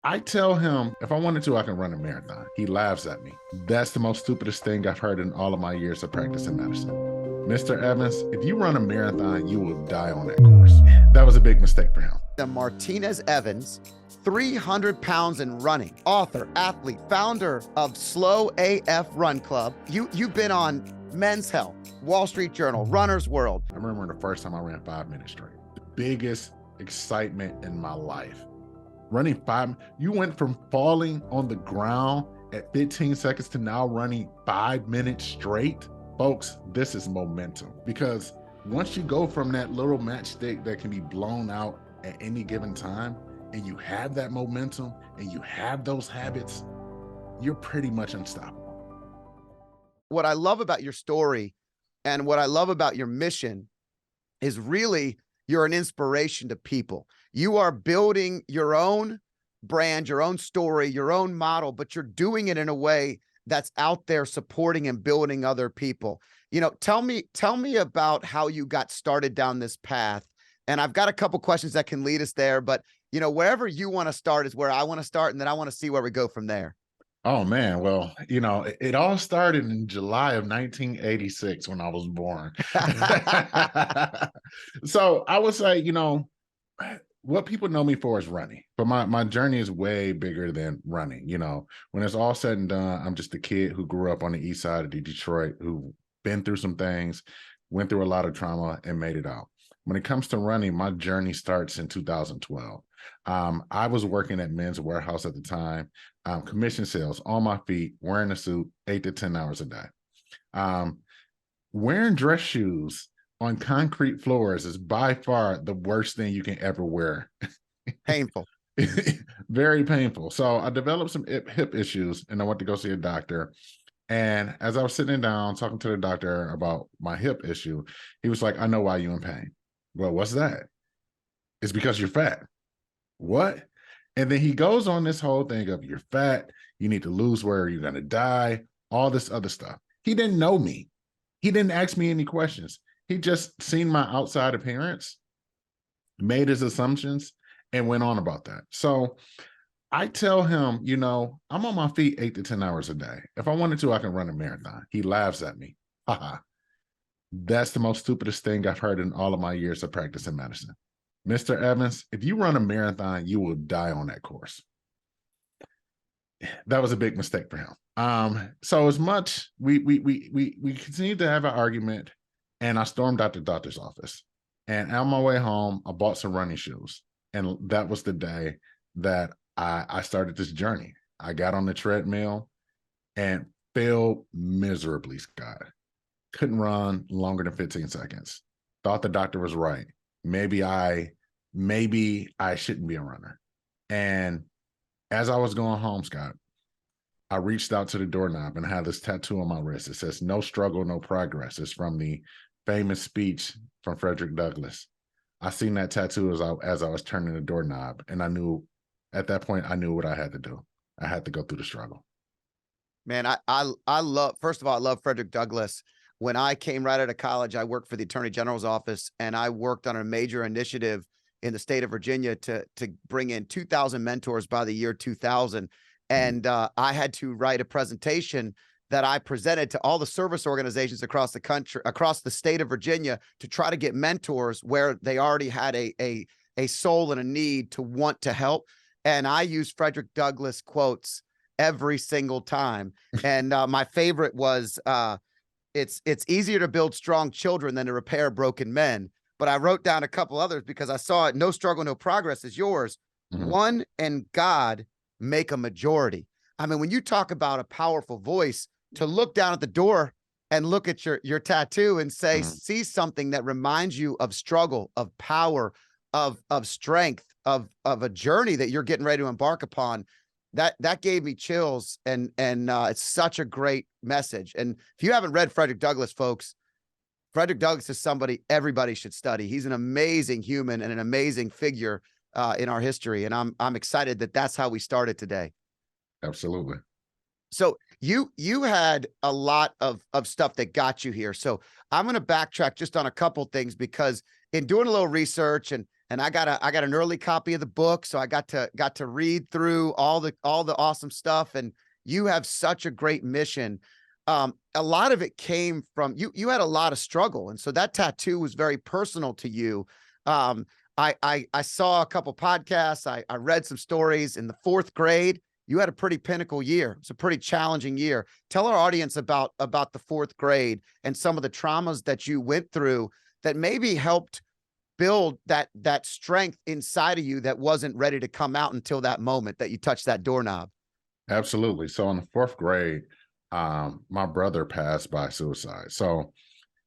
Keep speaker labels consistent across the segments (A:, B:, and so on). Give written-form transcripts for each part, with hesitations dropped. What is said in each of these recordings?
A: I tell him if I wanted to, I can run a marathon. He laughs at me. That's the most stupidest thing I've heard in all of my years of practicing medicine. Mr. Evans, if you run a marathon, you will die on that course. That was a big mistake for him.
B: Martinus Evans, 300 pounds in running, author, athlete, founder of Slow AF Run Club. You've been on Men's Health, Wall Street Journal, Runner's World.
A: I remember the first time I ran 5 minutes straight. The biggest excitement in my life. Running 5, you went from falling on the ground at 15 seconds to now running 5 minutes straight. Folks, this is momentum, because once you go from that little matchstick that can be blown out at any given time, and you have that momentum and you have those habits, you're pretty much unstoppable.
B: What I love about your story and what I love about your mission is really you're an inspiration to people. You are building your own brand, your own story, your own model, but you're doing it in a way that's out there supporting and building other people. You know, tell me about how you got started down this path. And I've got a couple questions that can lead us there, but you know, wherever you want to start is where I want to start. And then I want to see where we go from there.
A: Oh man, well, it all started in July of 1986 when I was born. So I would say, what people know me for is running, but my journey is way bigger than running. When it's all said and done, I'm just a kid who grew up on the east side of Detroit, who been through some things, went through a lot of trauma and made it out. When it comes to running, my journey starts in 2012. I was working at Men's Warehouse at the time, commission sales, on my feet, wearing a suit, 8 to 10 hours a day. Wearing dress shoes on concrete floors is by far the worst thing you can ever wear.
B: Painful.
A: Very painful. So I developed some hip issues and I went to go see a doctor. And as I was sitting down talking to the doctor about my hip issue, he was like, I know why you're in pain. Well, what's that? It's because you're fat. What? And then he goes on this whole thing of you're fat, you need to lose weight or you're going to die, all this other stuff. He didn't know me. He didn't ask me any questions. He just seen my outside appearance, made his assumptions, and went on about that. So I tell him, I'm on my feet 8 to 10 hours a day. If I wanted to, I can run a marathon. He laughs at me. Haha. That's the most stupidest thing I've heard in all of my years of practicing medicine. Mr. Evans, if you run a marathon, you will die on that course. That was a big mistake for him. So as much we continued to have an argument, and I stormed out the doctor's office. And on my way home, I bought some running shoes. And that was the day that I started this journey. I got on the treadmill and failed miserably, Scott. Couldn't run longer than 15 seconds. Thought the doctor was right. Maybe I shouldn't be a runner. And as I was going home, Scott, I reached out to the doorknob and I had this tattoo on my wrist. It says, "No struggle, no progress." It's from the famous speech from Frederick Douglass. I seen that tattoo as I was turning the doorknob, and I knew at that point, I knew what I had to do. I had to go through the struggle.
B: Man, I love, first of all, I love Frederick Douglass. When I came right out of college, I worked for the Attorney General's office, and I worked on a major initiative in the state of Virginia to bring in 2,000 mentors by the year 2000. And I had to write a presentation that I presented to all the service organizations across the country, across the state of Virginia, to try to get mentors where they already had a soul and a need to want to help. And I used Frederick Douglass quotes every single time. And my favorite was, it's easier to build strong children than to repair broken men. But I wrote down a couple others because I saw it. No struggle, no progress is yours. One and God make a majority. I mean, when you talk about a powerful voice, to look down at the door and look at your tattoo and say, see something that reminds you of struggle, of power, of strength, of a journey that you're getting ready to embark upon. That gave me chills, and it's such a great message. And if you haven't read Frederick Douglass, folks, Frederick Douglass is somebody everybody should study. He's an amazing human and an amazing figure in our history. And I'm excited that that's how we started today.
A: Absolutely.
B: So you had a lot of stuff that got you here. So I'm going to backtrack just on a couple things, because in doing a little research and and I got an early copy of the book, so I got to read through all the awesome stuff. And you have such a great mission. A lot of it came from you had a lot of struggle, and so that tattoo was very personal to you. I saw a couple podcasts, I read some stories. In the 4th grade, you had a pretty pinnacle year. It's a pretty challenging year. Tell our audience about the 4th grade and some of the traumas that you went through that maybe helped build that strength inside of you that wasn't ready to come out until that moment that you touched that doorknob.
A: Absolutely. So in the 4th grade, my brother passed by suicide. So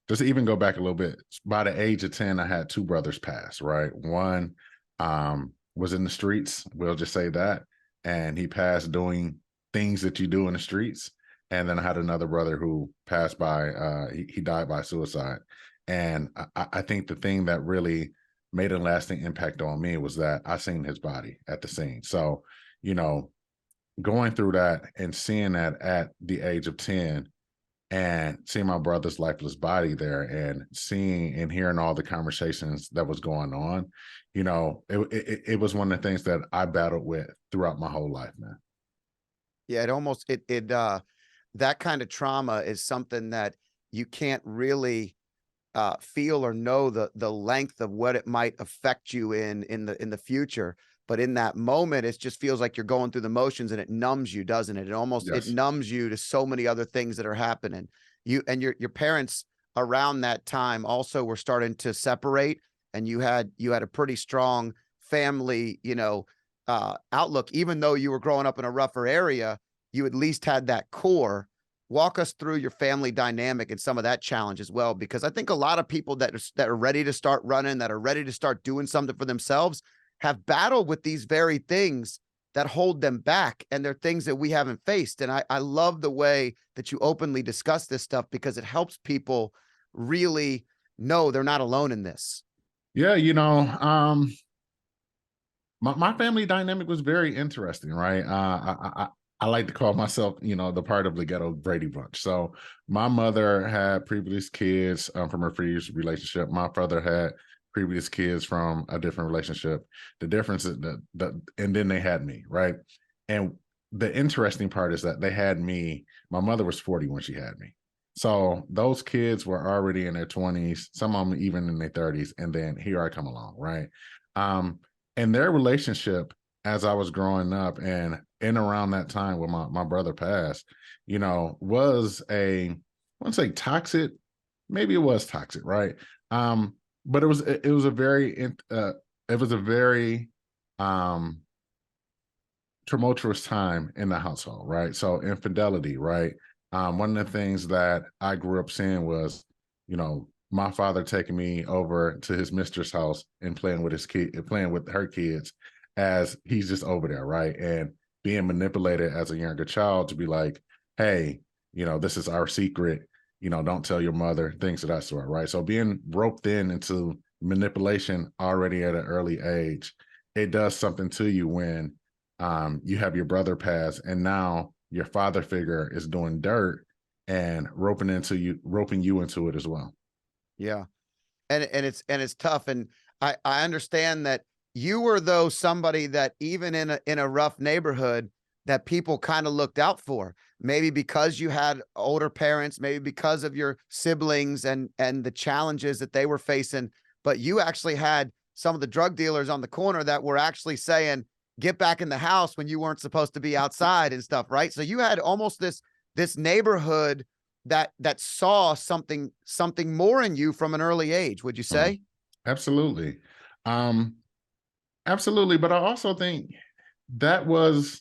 A: just to even go back a little bit, by the age of 10, I had 2 brothers pass, right? One was in the streets, we'll just say that, and he passed doing things that you do in the streets. And then I had another brother who passed by, he died by suicide. And I think the thing that really made a lasting impact on me was that I seen his body at the scene. So, you know, going through that and seeing that at the age of 10 and seeing my brother's lifeless body there and seeing and hearing all the conversations that was going on, you know, it was one of the things that I battled with throughout my whole life, man.
B: Yeah, it almost that kind of trauma is something that you can't really feel or know the length of what it might affect you in the future. But in that moment, it just feels like you're going through the motions, and it numbs you, doesn't it? It
A: Yes.
B: numbs you to so many other things that are happening. You and your parents around that time also were starting to separate, and you had a pretty strong family, outlook. Even though you were growing up in a rougher area, you at least had that core. Walk us through your family dynamic and some of that challenge as well, because I think a lot of people that are ready to start running, that are ready to start doing something for themselves, have battled with these very things that hold them back, and they're things that we haven't faced. And I love the way that you openly discuss this stuff, because it helps people really know they're not alone in this.
A: Yeah, my family dynamic was very interesting, right? I like to call myself, the part of the ghetto Brady Bunch. So my mother had previous kids from her previous relationship. My father had previous kids from a different relationship. The difference is and then they had me, right? And the interesting part is that they had me. My mother was 40 when she had me. So those kids were already in their 20s, some of them even in their 30s, and then here I come along, right? And their relationship as I was growing up and in around that time when my brother passed, was I wouldn't say toxic, maybe it was toxic, right? But it was a very tumultuous time in the household, right? So infidelity, right? One of the things that I grew up seeing was, my father taking me over to his mistress' house and playing with playing with her kids as he's just over there, right? And being manipulated as a younger child to be like, hey, this is our secret, don't tell your mother, things of that sort, right? So being roped into manipulation already at an early age, it does something to you when you have your brother pass and now your father figure is doing dirt and roping you into it as well.
B: Yeah. And it's tough. And I understand that you were, though, somebody that even in a rough neighborhood that people kind of looked out for, maybe because you had older parents, maybe because of your siblings and the challenges that they were facing. But you actually had some of the drug dealers on the corner that were actually saying, get back in the house when you weren't supposed to be outside and stuff. Right. So you had almost this neighborhood that saw something more in you from an early age, would you say?
A: Absolutely. Absolutely. But I also think that was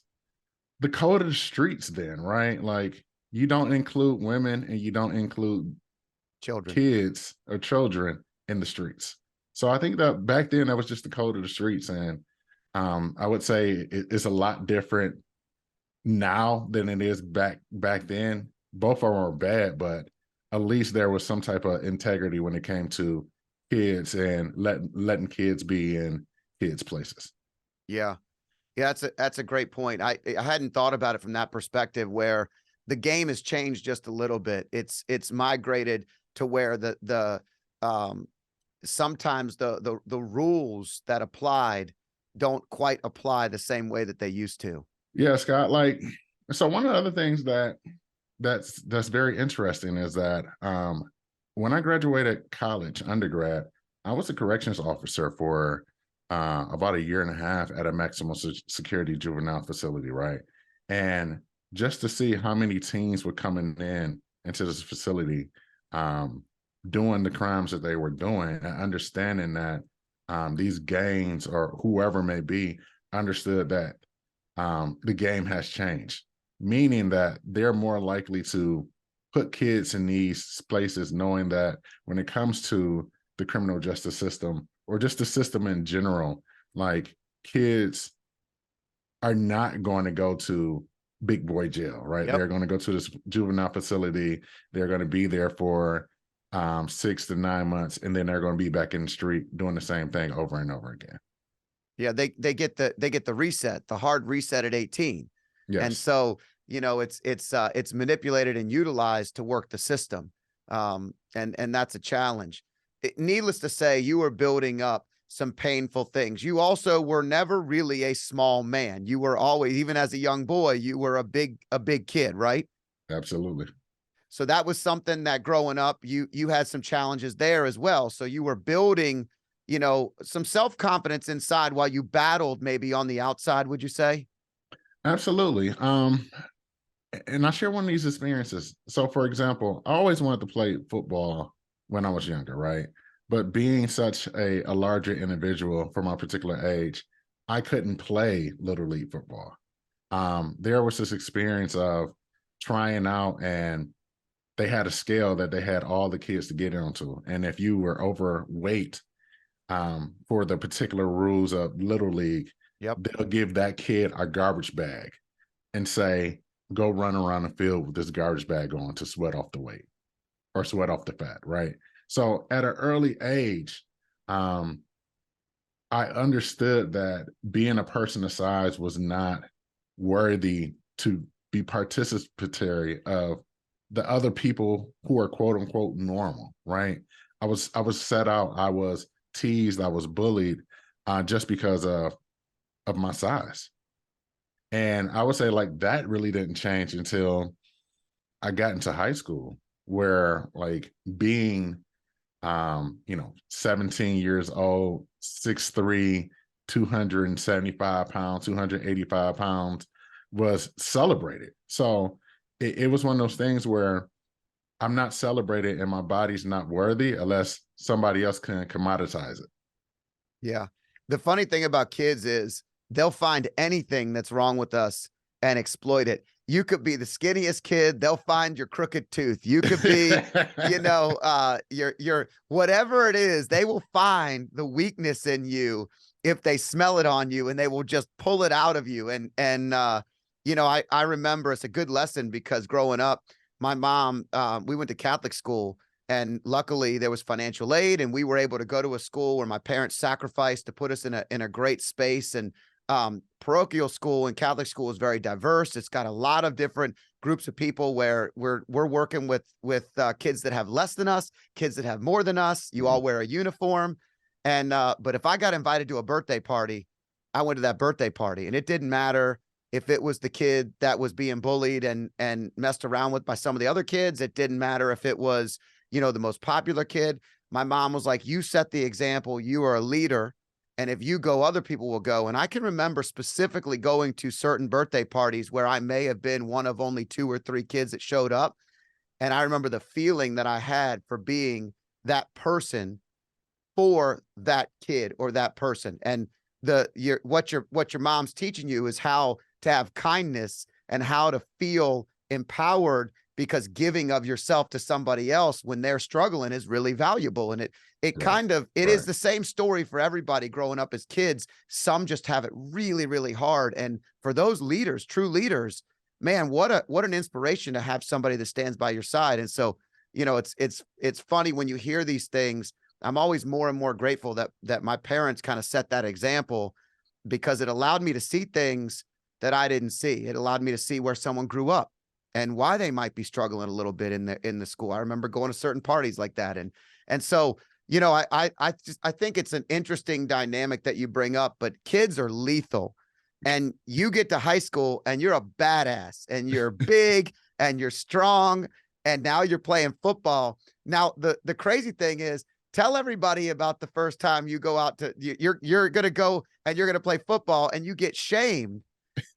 A: the code of the streets then, right? Like you don't include women and you don't include
B: Children.
A: kids or children in the streets. So I think that back then that was just the code of the streets. And I would say it's a lot different now than it is back then. Both of them are bad, but at least there was some type of integrity when it came to kids and letting kids be in kids' places.
B: Yeah. Yeah, that's a great point. I hadn't thought about it from that perspective, where the game has changed just a little bit. It's migrated to where the sometimes the rules that applied don't quite apply the same way that they used to.
A: Yeah, Scott. Like, so one of the other things that's very interesting is that when I graduated college, undergrad, I was a corrections officer for about a year and a half at a maximum security juvenile facility, right? And just to see how many teens were coming in into this facility, doing the crimes that they were doing, and understanding that these gangs or whoever may be understood that the game has changed, meaning that they're more likely to put kids in these places, knowing that when it comes to the criminal justice system or just the system in general, like kids are not going to go to big boy jail, right?
B: Yep.
A: They're going to go to this juvenile facility. They're going to be there for 6 to 9 months, and then they're going to be back in the street doing the same thing over and over again.
B: Yeah, they get the reset, the hard reset at 18.
A: Yes.
B: And so, it's manipulated and utilized to work the system. And that's a challenge. Needless to say, you were building up some painful things. You also were never really a small man. You were always, even as a young boy, you were a big kid, right?
A: Absolutely.
B: So that was something that growing up, you had some challenges there as well. So you were building, some self-confidence inside while you battled maybe on the outside, would you say?
A: Absolutely. And I share one of these experiences. So, for example, I always wanted to play football when I was younger, right? But being such a larger individual for my particular age, I couldn't play little league football. There was this experience of trying out, and they had a scale that they had all the kids to get onto. And if you were overweight for the particular rules of little league,
B: Yep.
A: they'll give that kid a garbage bag and say, go run around the field with this garbage bag on to sweat off the weight or sweat off the fat, right? So at an early age, I understood that being a person of size was not worthy to be participatory of the other people who are quote unquote normal, right? I was set out, I was teased, I was bullied just because of my size. And I would say like that really didn't change until I got into high school, where like being 17 years old, 6'3", 275 pounds, 285 pounds was celebrated. So it was one of those things where I'm not celebrated and my body's not worthy unless somebody else can commoditize it.
B: Yeah. The funny thing about kids is they'll find anything that's wrong with us and exploit it. You could be the skinniest kid. They'll find your crooked tooth. You could be, your whatever it is, they will find the weakness in you if they smell it on you, and they will just pull it out of you. I remember it's a good lesson because growing up, my mom, we went to Catholic school, and luckily there was financial aid, and we were able to go to a school where my parents sacrificed to put us in a great space. And parochial school and Catholic school is very diverse. It's got a lot of different groups of people where we're working with kids that have less than us, kids that have more than us. You all wear a uniform. And but if I got invited to a birthday party, I went to that birthday party, and it didn't matter if it was the kid that was being bullied and messed around with by some of the other kids. It didn't matter if it was, the most popular kid. My mom was like, you set the example, you are a leader. And if you go, other people will go. And I can remember specifically going to certain birthday parties where I may have been one of only 2 or 3 kids that showed up. And I remember the feeling that I had for being that person for that kid or that person. And what your mom's teaching you is how to have kindness and how to feel empowered, because giving of yourself to somebody else when they're struggling is really valuable. And it kind of, it is the same story for everybody growing up as kids. Some just have it really, really hard. And for those leaders, true leaders, man, what an inspiration to have somebody that stands by your side. And so, it's funny when you hear these things. I'm always more and more grateful that my parents kind of set that example, because it allowed me to see things that I didn't see. It allowed me to see where someone grew up and why they might be struggling a little bit in the school. I remember going to certain parties like that. And so you know, I think it's an interesting dynamic that you bring up, but kids are lethal. And you get to high school and you're a badass and you're big and you're strong. And now you're playing football. Now, the crazy thing is, tell everybody about the first time you go out to, you're going to go and you're going to play football and you get shamed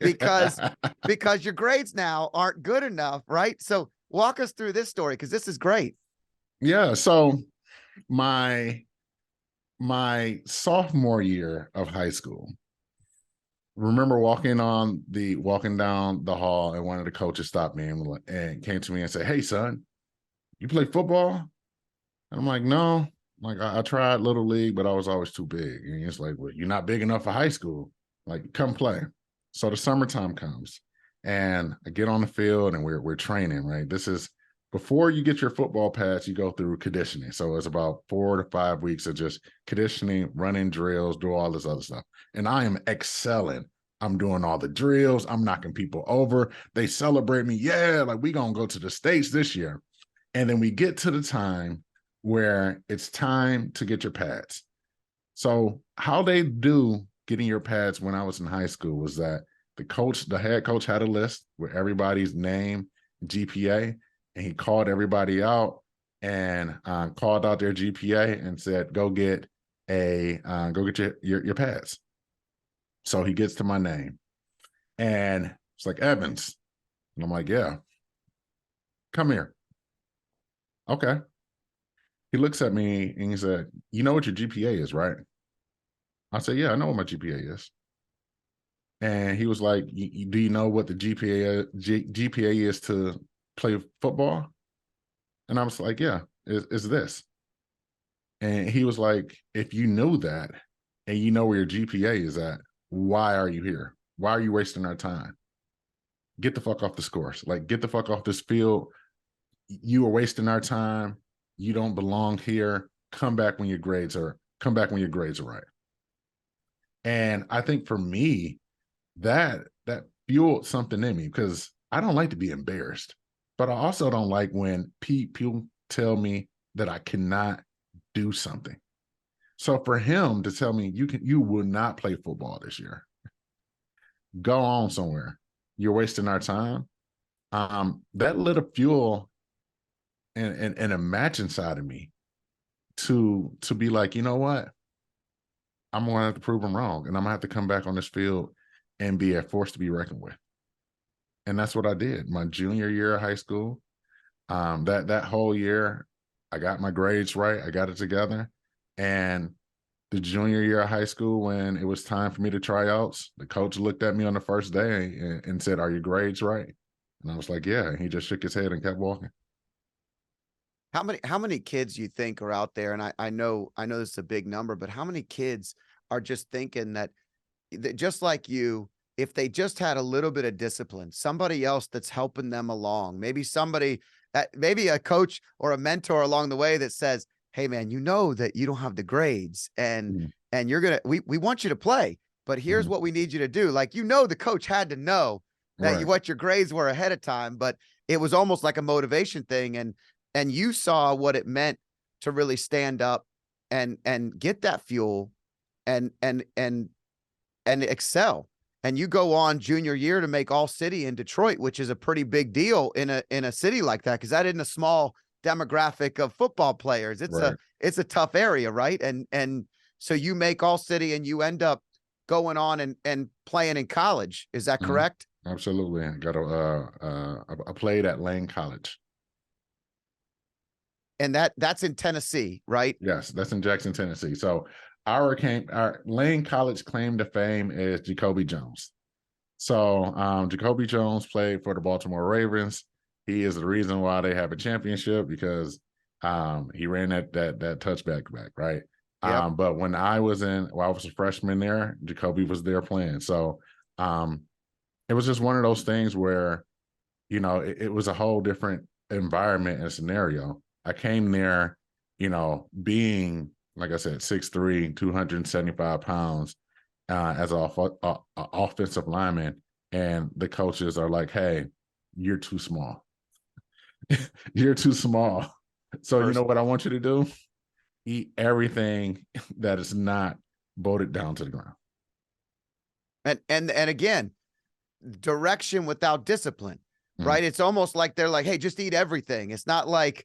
B: because your grades now aren't good enough, right? So walk us through this story, because this is great.
A: Yeah. So my sophomore year of high school, remember walking down the hall, and one of the coaches stopped me and came to me and said, "Hey son, you play football?" And I'm like, "No." Like, I tried little league, but I was always too big. And he's like, "Well, you're not big enough for high school. Like, come play." So the summertime comes and I get on the field and we're training, right? This is before you get your football pads, you go through conditioning. So it's about 4 to 5 weeks of just conditioning, running drills, do all this other stuff. And I am excelling. I'm doing all the drills. I'm knocking people over. They celebrate me. Yeah, like, we gonna go to the States this year. And then we get to the time where it's time to get your pads. So how they do getting your pads when I was in high school was that the head coach had a list with everybody's name, GPA, and he called everybody out and called out their GPA and said, go get your pads. So he gets to my name and it's like, Evans. And I'm like, yeah, come here. Okay. He looks at me and he said, "You know what your GPA is, right?" I said, "Yeah, I know what my GPA is." And he was like, "Do you know what the GPA is to play football?" And I was like, "Yeah, it's this." And he was like, "If you knew that and you know where your GPA is at, why are you here? Why are you wasting our time? Get the fuck off the course. Like, get the fuck off this field. You are wasting our time. You don't belong here. Come back when your grades are right." And I think for me, that fueled something in me, because I don't like to be embarrassed, but I also don't like when people tell me that I cannot do something. So for him to tell me, you will not play football this year, go on somewhere, you're wasting our time. That lit a fuel and a match inside of me to be like, you know what? I'm going to have to prove them wrong, and I'm going to have to come back on this field and be a force to be reckoned with. And that's what I did. My junior year of high school, that whole year, I got my grades right. I got it together. And the junior year of high school, when it was time for me to try outs, the coach looked at me on the first day and said, "Are your grades right?" And I was like, "Yeah." And he just shook his head and kept walking.
B: How many kids you think are out there? And I know this is a big number, but how many kids are just thinking that just like you, if they just had a little bit of discipline, somebody else that's helping them along, maybe somebody, maybe a coach or a mentor along the way that says, "Hey man, you know that you don't have the grades
A: Mhm.
B: and you're going to, we want you to play, but here's
A: Mhm.
B: what we need you to do." Like, you know, the coach had to know that
A: Right.
B: what your grades were ahead of time, but it was almost like a motivation thing. And you saw what it meant to really stand up and get that fuel and excel. And you go on junior year to make all city in Detroit, which is a pretty big deal in a city like that, because that isn't a small demographic of football players.
A: Right.
B: It's a tough area, right? And so you make all city and you end up going on and playing in college. Is that
A: Mhm.
B: correct?
A: Absolutely. I played at Lane College.
B: And that's in Tennessee, right?
A: Yes, that's in Jackson, Tennessee. So our Lane College claim to fame is Jacoby Jones. So Jacoby Jones played for the Baltimore Ravens. He is the reason why they have a championship, because he ran that touchback back, right?
B: Yep.
A: But when I was a freshman there, Jacoby was there playing. So um, it was just one of those things where, it was a whole different environment and scenario. I came there, being, like I said, 6'3", 275 pounds, as an offensive lineman. And the coaches are like, "Hey, you're too small. You're too small. So you know
B: First,
A: what I want you to do? eat everything that is not bolted down to the ground.
B: And again, direction without discipline,
A: Mhm.
B: right? It's almost like they're like, hey, just eat everything. It's not like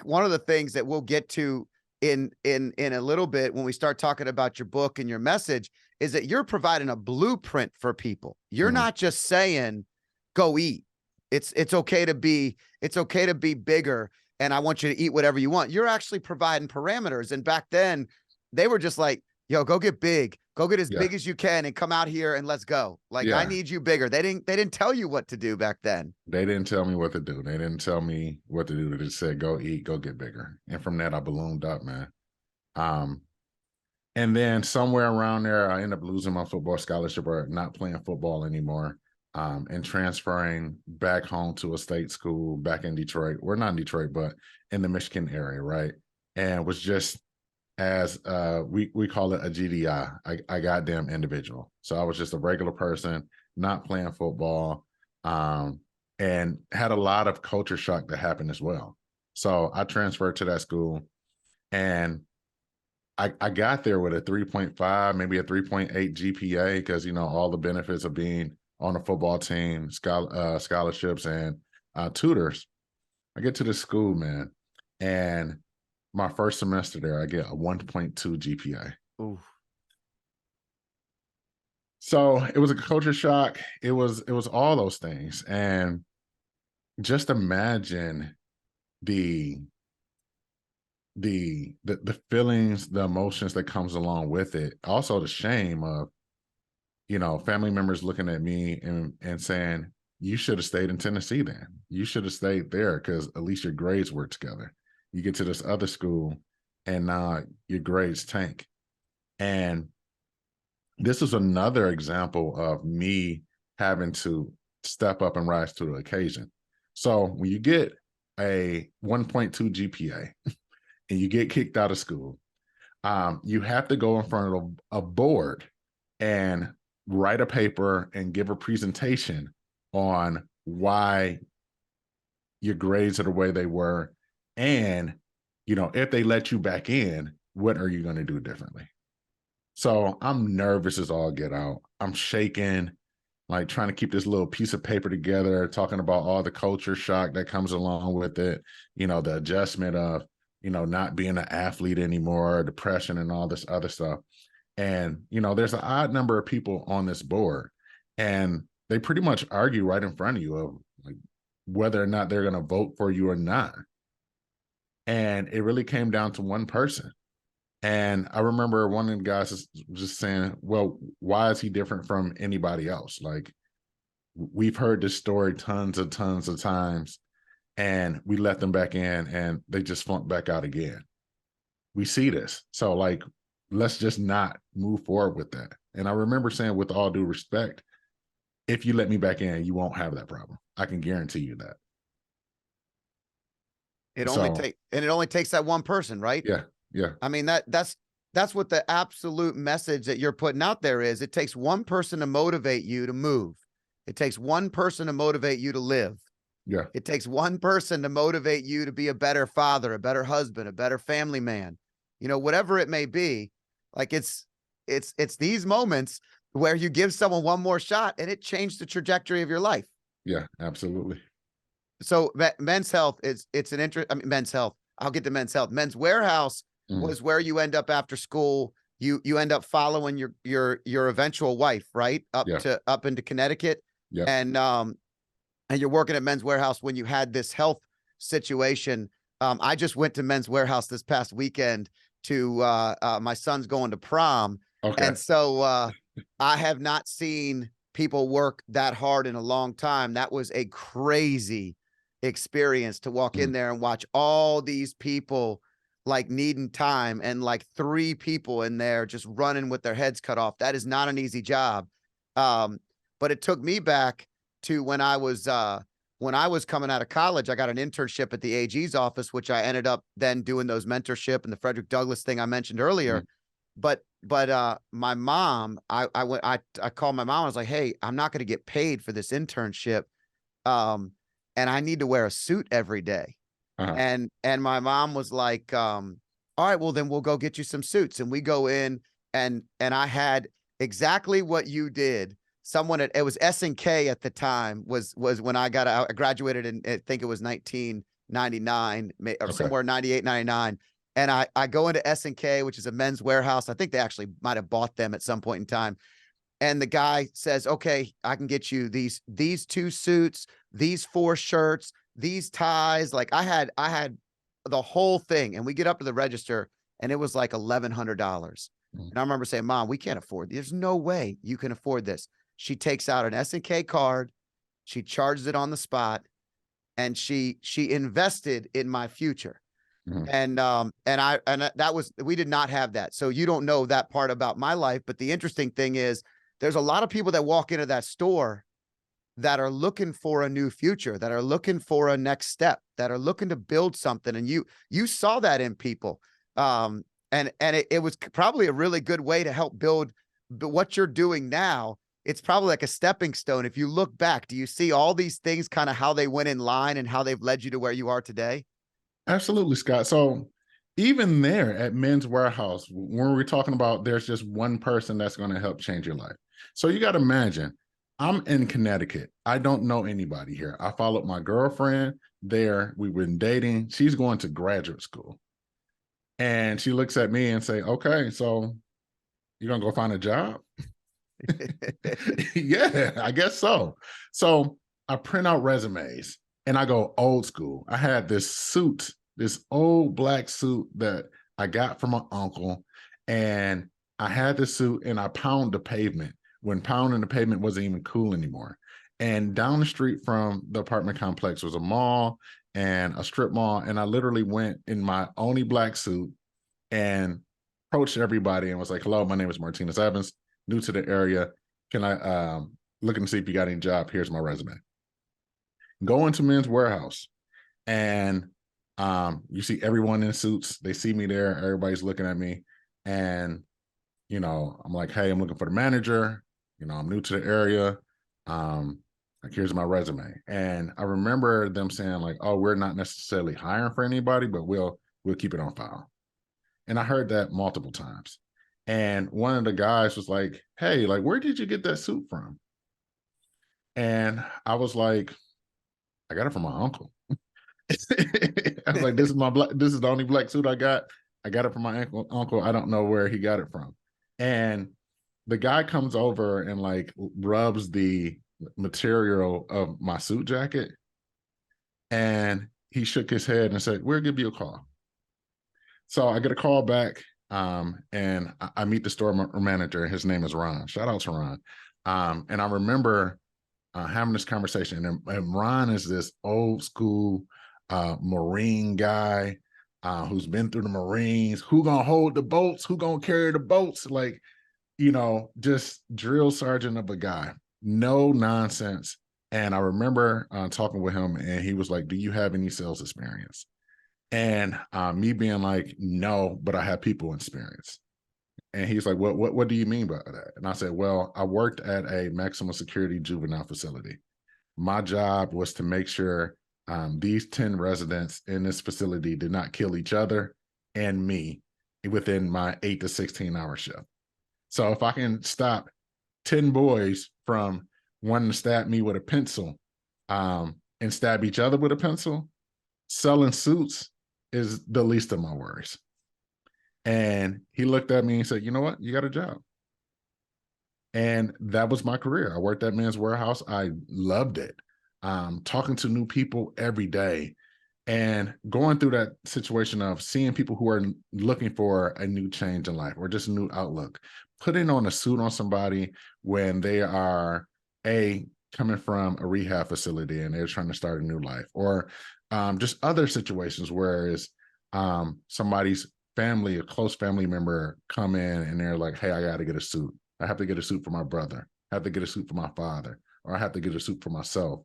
B: one of the things that we'll get to in a little bit when we start talking about your book and your message is that you're providing a blueprint for people. You're
A: Mhm.
B: not just saying go eat. It's okay to be bigger, and I want you to eat whatever you want. You're actually providing parameters. And back then they were just like, yo, go get big, go get as
A: Yeah.
B: big as you can and come out here and let's go. Like, I
A: Yeah.
B: need you bigger. They didn't tell you what to do back then.
A: They didn't tell me what to do. They didn't tell me what to do. They just said, go eat, go get bigger. And from that, I ballooned up, man. Um, and then somewhere around there, I ended up losing my football scholarship or not playing football anymore, and transferring back home to a state school back in Detroit. We're not in Detroit, but in the Michigan area, right? And was just as we call it a GDI, I goddamn individual. So I was just a regular person, not playing football, and had a lot of culture shock that happened as well. So I transferred to that school, and I got there with a 3.5, maybe a 3.8 GPA because, you know, all the benefits of being on a football team, scholarships, and tutors. I get to the school, man, and my first semester there, I get a 1.2 GPA.
B: Ooh.
A: So it was a culture shock. It was all those things, and just imagine the the feelings, the emotions that comes along with it. Also, the shame of, you know, family members looking at me and saying, "You should have stayed in Tennessee. Then you should have stayed there because at least your grades were together. You get to this other school, and now your grades tank." And this is another example of me having to step up and rise to the occasion. So when you get a 1.2 GPA and you get kicked out of school, you have to go in front of a board and write a paper and give a presentation on why your grades are the way they were. And, you know, if they let you back in, what are you going to do differently? So I'm nervous as all get out. I'm shaking, like trying to keep this little piece of paper together, talking about all the culture shock that comes along with it, you know, the adjustment of, you know, not being an athlete anymore, depression and all this other stuff. And, you know, there's an odd number of people on this board, and they pretty much argue right in front of you of like whether or not they're going to vote for you or not. And it really came down to one person. And I remember one of the guys just saying, well, why is he different from anybody else? Like, we've heard this story tons of times, and we let them back in and they just flunked back out again. We see this. So, like, let's just not move forward with that. And I remember saying, with all due respect, if you let me back in, you won't have that problem. I can guarantee you that.
B: It only
A: So,
B: take and it only takes that one person, right?
A: yeah, yeah,
B: I mean, that's what the absolute message that you're putting out there is. It takes one person to motivate you to move. It takes one person to motivate you to live.
A: yeah,
B: It takes one person to motivate you to be a better father, a better husband, a better family man, you know, whatever it may be. Like, it's these moments where you give someone one more shot and it changed the trajectory of your life.
A: yeah, absolutely.
B: So Men's Health it's an interest. I mean, Men's Health. I'll get to Men's Health. Men's Warehouse
A: Mhm.
B: was where you end up after school. You end up following your eventual wife, right?
A: Yeah,
B: Up into Connecticut.
A: yeah.
B: And you're working at Men's Warehouse when you had this health situation. I just went to Men's Warehouse this past weekend to my son's going to prom.
A: Okay.
B: And so I have not seen people work that hard in a long time. That was a crazy experience to walk in
A: Mhm.
B: there and watch all these people like needing time, and like 3 people in there just running with their heads cut off. That is not an easy job. But it took me back to when I was coming out of college. I got an internship at the AG's office, which I ended up then doing those mentorship and the Frederick Douglass thing I mentioned earlier.
A: Mhm.
B: But my mom, I called my mom. I was like, hey, I'm not going to get paid for this internship. And I need to wear a suit every day.
A: Uh-huh.
B: And my mom was like, all right, well, then we'll go get you some suits. And we go in, and I had exactly what you did. Someone it was S&K at the time, was when I got out. I graduated in, I think it was 1999 or
A: Okay.
B: somewhere 98, 99. And I go into S&K, which is a Men's Warehouse. I think they actually might have bought them at some point in time. And the guy says, okay, I can get you these 2 suits, these 4 shirts, these ties. Like I had the whole thing. And we get up to the register, and it was like $1,100. And I remember saying, Mom, we can't afford this. There's no way you can afford this. She takes out an S&K card, she charges it on the spot, and she invested in my future. And that was, we did not have that. So you don't know that part about my life. But the interesting thing is, there's a lot of people that walk into that store that are looking for a new future, that are looking for a next step, that are looking to build something. And you saw that in people. And it was probably a really good way to help build what you're doing now. It's probably like a stepping stone. If you look back, do you see all these things, kind of how they went in line and how they've led you to where you are today?
A: Absolutely, Scott. So even there at Men's Warehouse, when we're talking about there's just one person that's going to help change your life. So you got to imagine, I'm in Connecticut. I don't know anybody here. I followed my girlfriend there. We've been dating. She's going to graduate school. And she looks at me and say, okay, so you're going to go find a job? Yeah, I guess so. So I print out resumes and I go old school. I had this suit, this old black suit that I got from my uncle. And I had the suit and I pound the pavement when pounding the pavement wasn't even cool anymore. And down the street from the apartment complex was a mall and a strip mall. And I literally went in my only black suit and approached everybody and was like, hello, my name is Martinus Evans, new to the area. Can I looking to see if you got any job? Here's my resume. Go into Men's Warehouse and you see everyone in suits. They see me there. Everybody's looking at me. And, you know, I'm like, hey, I'm looking for the manager. You know, I'm new to the area. Like, here's my resume. And I remember them saying like, oh, we're not necessarily hiring for anybody, but we'll keep it on file. And I heard that multiple times. And one of the guys was like, hey, like, where did you get that suit from? And I was like, I got it from my uncle. I was like, this is the only black suit I got. I got it from my uncle. I don't know where he got it from. And the guy comes over and like rubs the material of my suit jacket. And he shook his head and said, we'll give you a call. So I get a call back, and I meet the store manager. His name is Ron. Shout out to Ron. And I remember having this conversation. And Ron is this old school Marine guy who's been through the Marines. Who gonna hold the boats? Who gonna carry the boats? Like, you know, just drill sergeant of a guy. No nonsense. And I remember talking with him, and he was like, do you have any sales experience? And me being like, no, but I have people experience. And he's like, what do you mean by that? And I said, well, I worked at a maximum security juvenile facility. My job was to make sure these 10 residents in this facility did not kill each other and me within my 8 to 16 hour shift. So if I can stop 10 boys from wanting to stab me with a pencil and stab each other with a pencil, selling suits is the least of my worries. And he looked at me and said, you know what? You got a job. And that was my career. I worked at Men's Warehouse. I loved it. Talking to new people every day and going through that situation of seeing people who are looking for a new change in life or just a new outlook, putting on a suit on somebody when they are coming from a rehab facility and they're trying to start a new life, or just other situations where somebody's family, a close family member come in and they're like, hey, I got to get a suit. I have to get a suit for my brother. I have to get a suit for my father, or I have to get a suit for myself.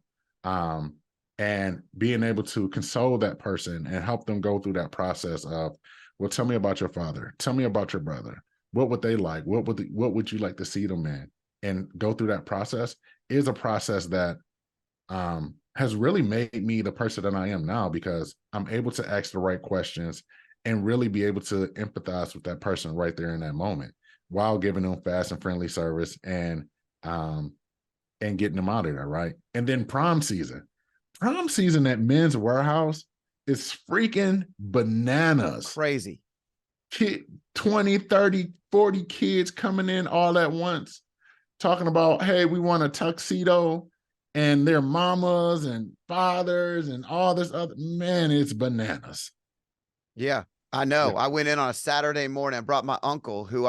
A: And being able to console that person and help them go through that process of, well, tell me about your father. Tell me about your brother. What would they like? What would you like to see them in? And go through that process is a process that has really made me the person that I am now, because I'm able to ask the right questions and really be able to empathize with that person right there in that moment while giving them fast and friendly service and getting them out of there, right? And then prom season. Prom season at Men's Warehouse is freaking bananas.
B: Crazy.
A: 20, 30, 40 kids coming in all at once, talking about, hey, we want a tuxedo, and their mamas and fathers and all this other, man, it's bananas.
B: Yeah, I know.
A: Yeah.
B: I went in on a Saturday morning and brought my uncle who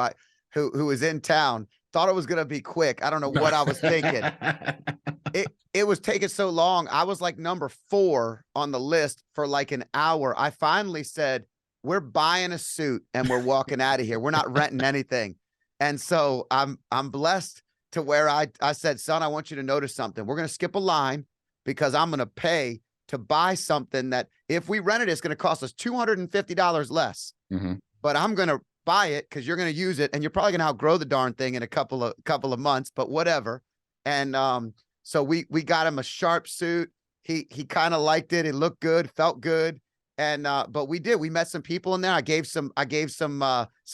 B: was in town, thought it was going to be quick. I don't know what I was thinking. It was taking so long. I was like number 4 on the list for like an hour. I finally said, we're buying a suit and we're walking out of here. We're not renting anything. And so I'm blessed to where I said, son, I want you to notice something. We're going to skip a line because I'm going to pay to buy something that if we rent it, it's going to cost us $250 less.
A: Mm-hmm.
B: But I'm going to buy it because you're going to use it, and you're probably going to outgrow the darn thing in a couple of months, but whatever. And so we got him a sharp suit. He kind of liked it. It looked good, felt good. And but we met some people in there. I gave some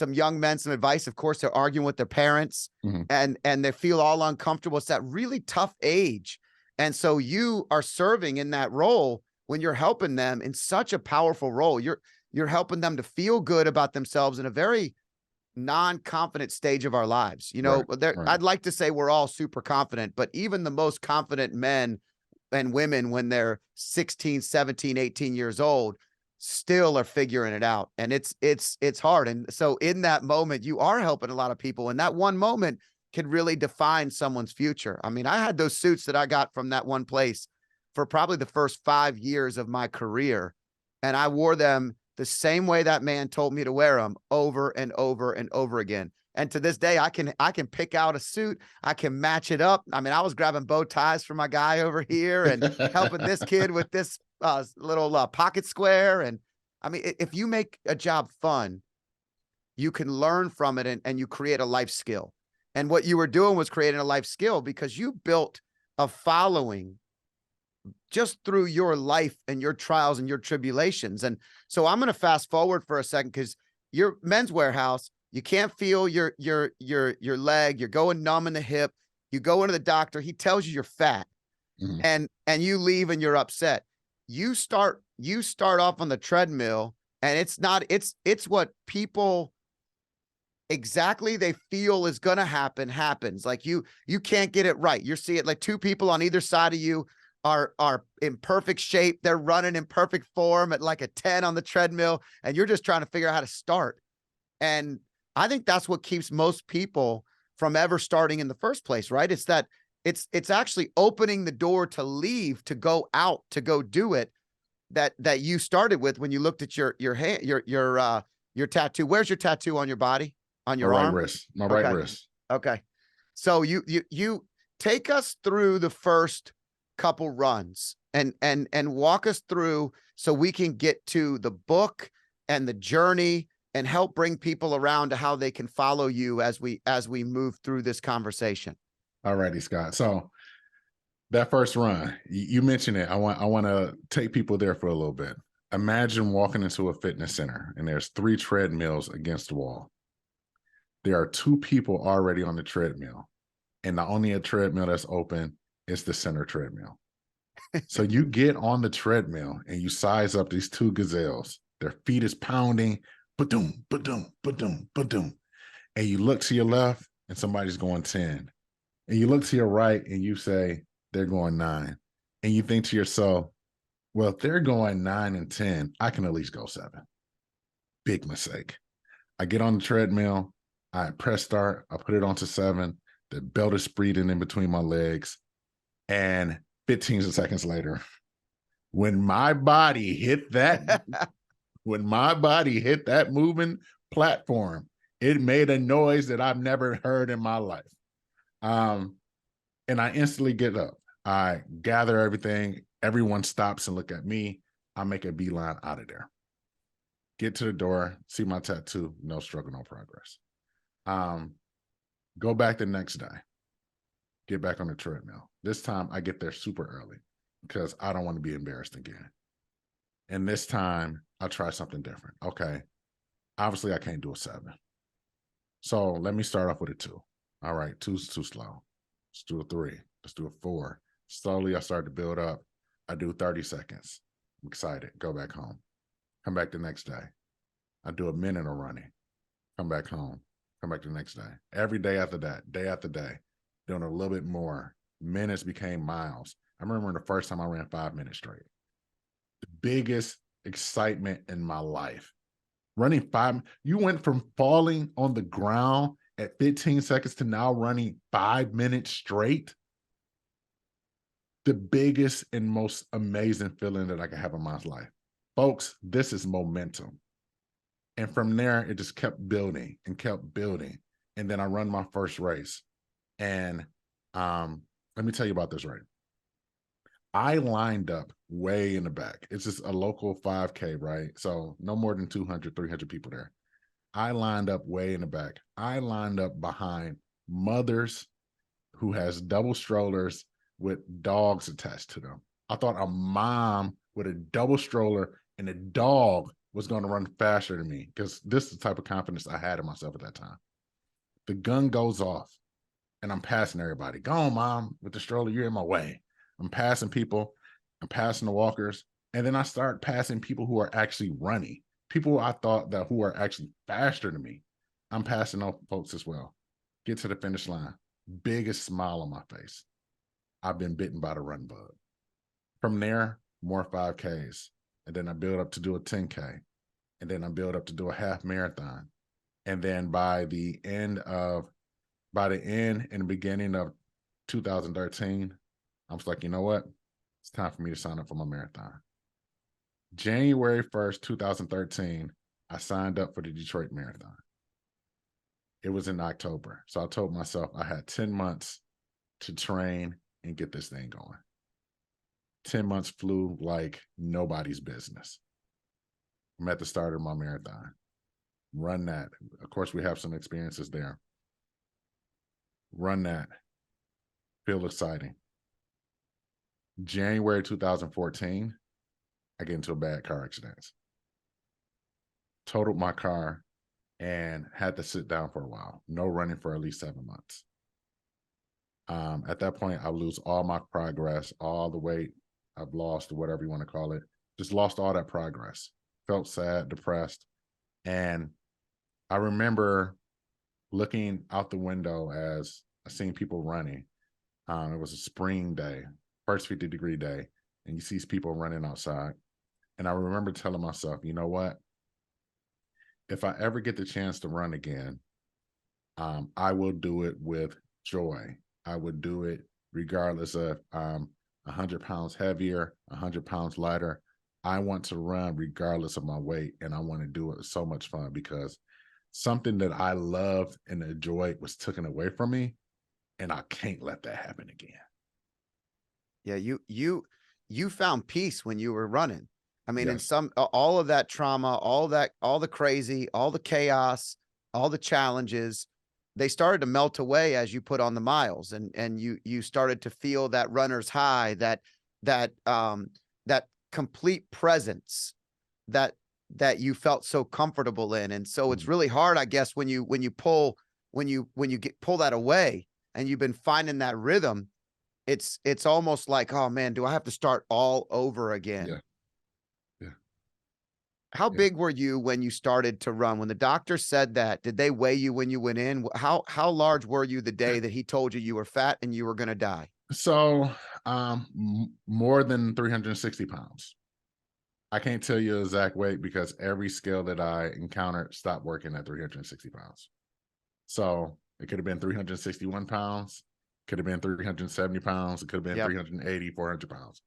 B: young men some advice. Of course, they're arguing with their parents,
A: mm-hmm.
B: and they feel all uncomfortable. It's that really tough age. And so you are serving in that role when you're helping them in such a powerful role. You're helping them to feel good about themselves in a very non-confident stage of our lives. You know,
A: right.
B: I'd like to say we're all super confident, but even the most confident men and women, when they're 16, 17, 18 years old, still are figuring it out. And it's hard. And so in that moment, you are helping a lot of people. And that one moment can really define someone's future. I mean, I had those suits that I got from that one place for probably the first 5 years of my career. And I wore them the same way that man told me to wear them over and over and over again. And to this day, I can pick out a suit. I can match it up. I mean, I was grabbing bow ties for my guy over here and helping this kid with this little pocket square. And I mean, if you make a job fun, you can learn from it and you create a life skill. And what you were doing was creating a life skill because you built a following just through your life and your trials and your tribulations. And so I'm going to fast forward for a second because your Men's Warehouse, you can't feel your leg, you're going numb in the hip, you go into the doctor, he tells you you're fat, mm-hmm. and you leave and you're upset. You start off on the treadmill, and it's what people exactly they feel is going to happens. Like you can't get it right. You're seeing like 2 people on either side of you are in perfect shape. They're running in perfect form at like a 10 on the treadmill, and you're just trying to figure out how to start. And I think that's what keeps most people from ever starting in the first place, right? It's that it's actually opening the door to leave, to go out, to go do it that you started with when you looked at your hand, your tattoo. Where's your tattoo on your body? On your arm?
A: My right wrist.
B: Okay. So you take us through the first couple runs and walk us through so we can get to the book and the journey and help bring people around to how they can follow you as we move through this conversation.
A: All righty, Scott. So that first run, you mentioned it. I want to take people there for a little bit. Imagine walking into a fitness center and there's 3 treadmills against the wall. There are 2 people already on the treadmill, and the only treadmill that's open is the center treadmill. So you get on the treadmill and you size up these 2 gazelles. Their feet is pounding, ba-doom, ba-doom, ba-doom, ba-doom. And you look to your left and somebody's going 10. And you look to your right and you say, they're going 9. And you think to yourself, well, if they're going 9 and 10, I can at least go 7. Big mistake. I get on the treadmill. I press start. I put it onto 7. The belt is spreading in between my legs. And 15 seconds later, when my body hit that, moving platform, it made a noise that I've never heard in my life. And I instantly get up. I gather everything. Everyone stops and look at me. I make a beeline out of there. Get to the door, see my tattoo, no struggle, no progress. Go back the next day, get back on the treadmill. This time I get there super early because I don't want to be embarrassed again. And this time I'll try something different. Okay. Obviously I can't do a 7. So let me start off with a 2. All right. 2's too slow. Let's do a 3. Let's do a 4. Slowly I start to build up. I do 30 seconds. I'm excited. Go back home. Come back the next day. I do a minute of running. Come back home. Come back the next day. Every day after that, day after day, doing a little bit more. Minutes became miles. I remember the first time I ran 5 minutes straight. The biggest excitement in my life. Running 5, you went from falling on the ground at 15 seconds to now running 5 minutes straight. The biggest and most amazing feeling that I could have in my life. Folks, this is momentum. And from there, it just kept building and kept building. And then I run my first race. And let me tell you about this race. I lined up way in the back. It's just a local 5K, right? So no more than 200, 300 people there. I lined up way in the back. I lined up behind mothers who has double strollers with dogs attached to them. I thought a mom with a double stroller and a dog was going to run faster than me, because this is the type of confidence I had in myself at that time. The gun goes off and I'm passing everybody. Go on, mom, with the stroller, you're in my way. I'm passing people, I'm passing the walkers, and then I start passing people who are actually running, people I thought that who are actually faster than me. I'm passing those folks as well. Get to the finish line. Biggest smile on my face. I've been bitten by the run bug. From there, more 5Ks. And then I build up to do a 10K. And then I build up to do a half marathon. And then by the end and the beginning of 2013, I was like, you know what? It's time for me to sign up for my marathon. January 1st, 2013, I signed up for the Detroit Marathon. It was in October. So I told myself I had 10 months to train and get this thing going. 10 months flew like nobody's business. I'm at the start of my marathon. Run that. Of course, we have some experiences there. Run that. Feel exciting. January 2014, I get into a bad car accident. Totaled my car and had to sit down for a while. No running for at least 7 months. At that point, I lose all my progress, all the weight I've lost, or whatever you want to call it. Just lost all that progress. Felt sad, depressed. And I remember looking out the window as I seen people running. It was a spring day, first 50-degree day, and you see people running outside. And I remember telling myself, you know what? If I ever get the chance to run again, I will do it with joy. I would do it regardless of 100 pounds heavier, 100 pounds lighter. I want to run regardless of my weight, and I want to do it with so much fun, because something that I loved and enjoyed was taken away from me, and I can't let that happen again.
B: Yeah, you found peace when you were running. I mean,
A: Yes.
B: all of that trauma, all the crazy, all the chaos, all the challenges, they started to melt away as you put on the miles, and you started to feel that runner's high, that complete presence that you felt so comfortable in. And so it's really hard, I guess, when you pull that away and you've been finding that rhythm, it's almost like, oh man, do I have to start all over again?
A: Yeah. Yeah.
B: How
A: Yeah.
B: big were you when you started to run? When the doctor said that, did they weigh you when you went in? How large were you the day that he told you were fat and you were going to die?
A: So more than 360 pounds. I can't tell you the exact weight because every scale that I encountered stopped working at 360 pounds. So it could have been 361 pounds, could have been 370 pounds, it could have been 380, 400 pounds.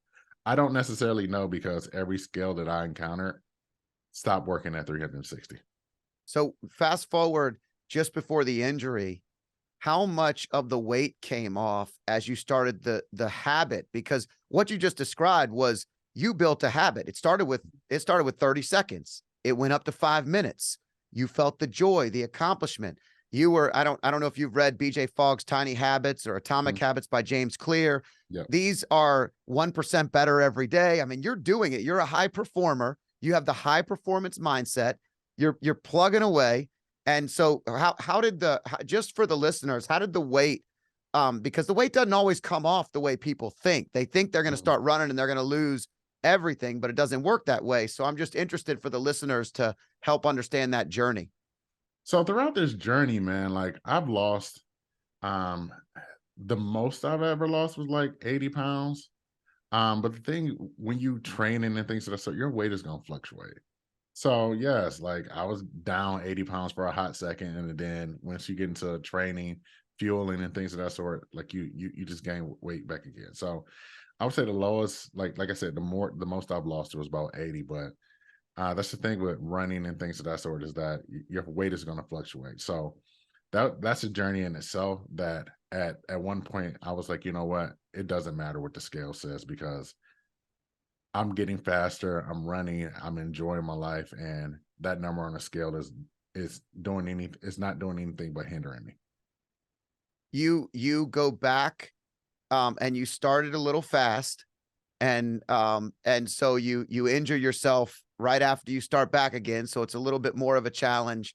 A: I don't necessarily know, because every scale that I encountered stopped working at 360.
B: So fast forward just before the injury, how much of the weight came off as you started the habit? Because what you just described was you built a habit. It started with 30 seconds. It went up to 5 minutes. You felt the joy, the accomplishment. you were, I don't know if you've read BJ Fogg's Tiny Habits or Atomic Habits by James Clear.
A: Yep.
B: These are 1% better every day. I mean, you're doing it. You're a high performer. You have the high performance mindset. You're plugging away. And so how did just for the listeners, how did the weight, because the weight doesn't always come off the way people think. They think they're going to start running and they're going to lose everything, but it doesn't work that way. So I'm just interested for the listeners to help understand that journey.
A: So throughout this journey, man, like I've lost, the most I've ever lost was like 80 pounds. But the thing, when you training and things of that sort, your weight is going to fluctuate. So yes, like I was down 80 pounds for a hot second. And then once you get into training, fueling and things of that sort, like you just gain weight back again. So I would say the lowest, like I said, the most I've lost was about 80, but that's the thing with running and things of that sort, is that your weight is going to fluctuate. So that's a journey in itself, that at one point I was like, you know what, it doesn't matter what the scale says, because I'm getting faster, I'm running, I'm enjoying my life, and that number on the scale is not doing anything but hindering me.
B: You go back, and you started a little fast, and so you injure yourself right after you start back again. So it's a little bit more of a challenge.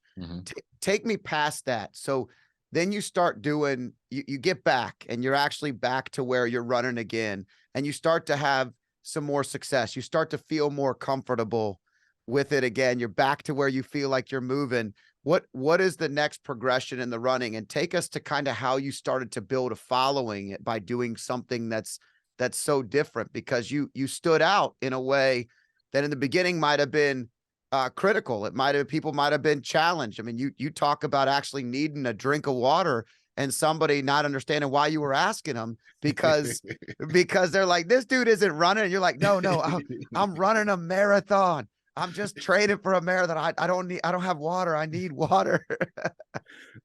B: Take me past that. So then you start doing, you get back and you're actually back to where you're running again, and you start to have some more success. You start to feel more comfortable with it again. You're back to where you feel like you're moving. What is the next progression in the running? And take us to kind of how you started to build a following by doing something that's so different, because you stood out in a way that in the beginning might have been critical. People might have been challenged. I mean, you talk about actually needing a drink of water and somebody not understanding why you were asking them, because they're like, this dude isn't running. And you're like, no, I'm running a marathon. I'm just training for a marathon. I don't have water. I need water.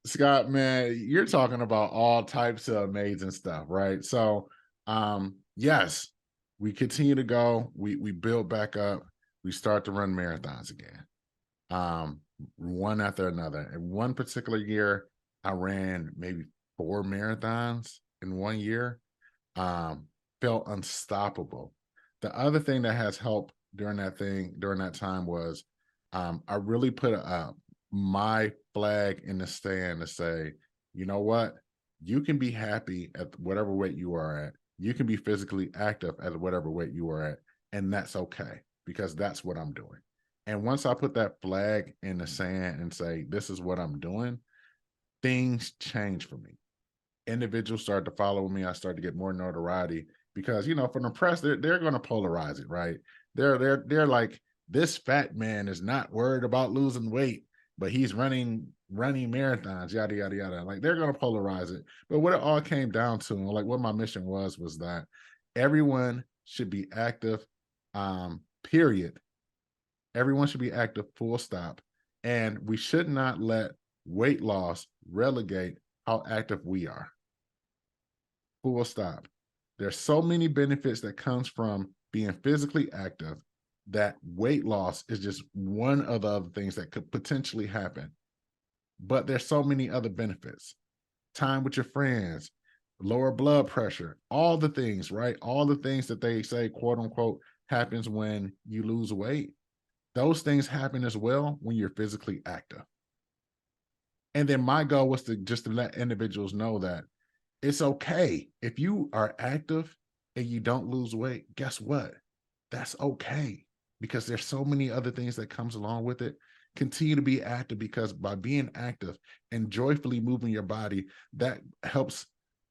A: Scott, man, you're talking about all types of amazing stuff, right? So, yes, we continue to go. We build back up. We start to run marathons again, one after another. In one particular year, I ran maybe 4 marathons in 1 year. Felt unstoppable. The other thing that has helped during that time was, I really put my flag in the stand to say, you know what, you can be happy at whatever weight you are at. You can be physically active at whatever weight you are at, and that's okay, because that's what I'm doing. And once I put that flag in the sand and say, this is what I'm doing, things change for me. Individuals start to follow me. I start to get more notoriety, because, from the press, they're going to polarize it, right? They're like, this fat man is not worried about losing weight, but he's running marathons, yada, yada, yada. Like, they're going to polarize it. But what it all came down to, and like what my mission was that everyone should be active, period. Everyone should be active, full stop. And we should not let weight loss relegate how active we are. Full stop. There's so many benefits that comes from being physically active, that weight loss is just one of the other things that could potentially happen. But there's so many other benefits. Time with your friends, lower blood pressure, all the things, right? All the things that they say, quote unquote, happens when you lose weight. Those things happen as well when you're physically active. And then my goal was to let individuals know that it's okay. If you are active and you don't lose weight, guess what? That's okay, because there's so many other things that comes along with it. Continue to be active, because by being active and joyfully moving your body, that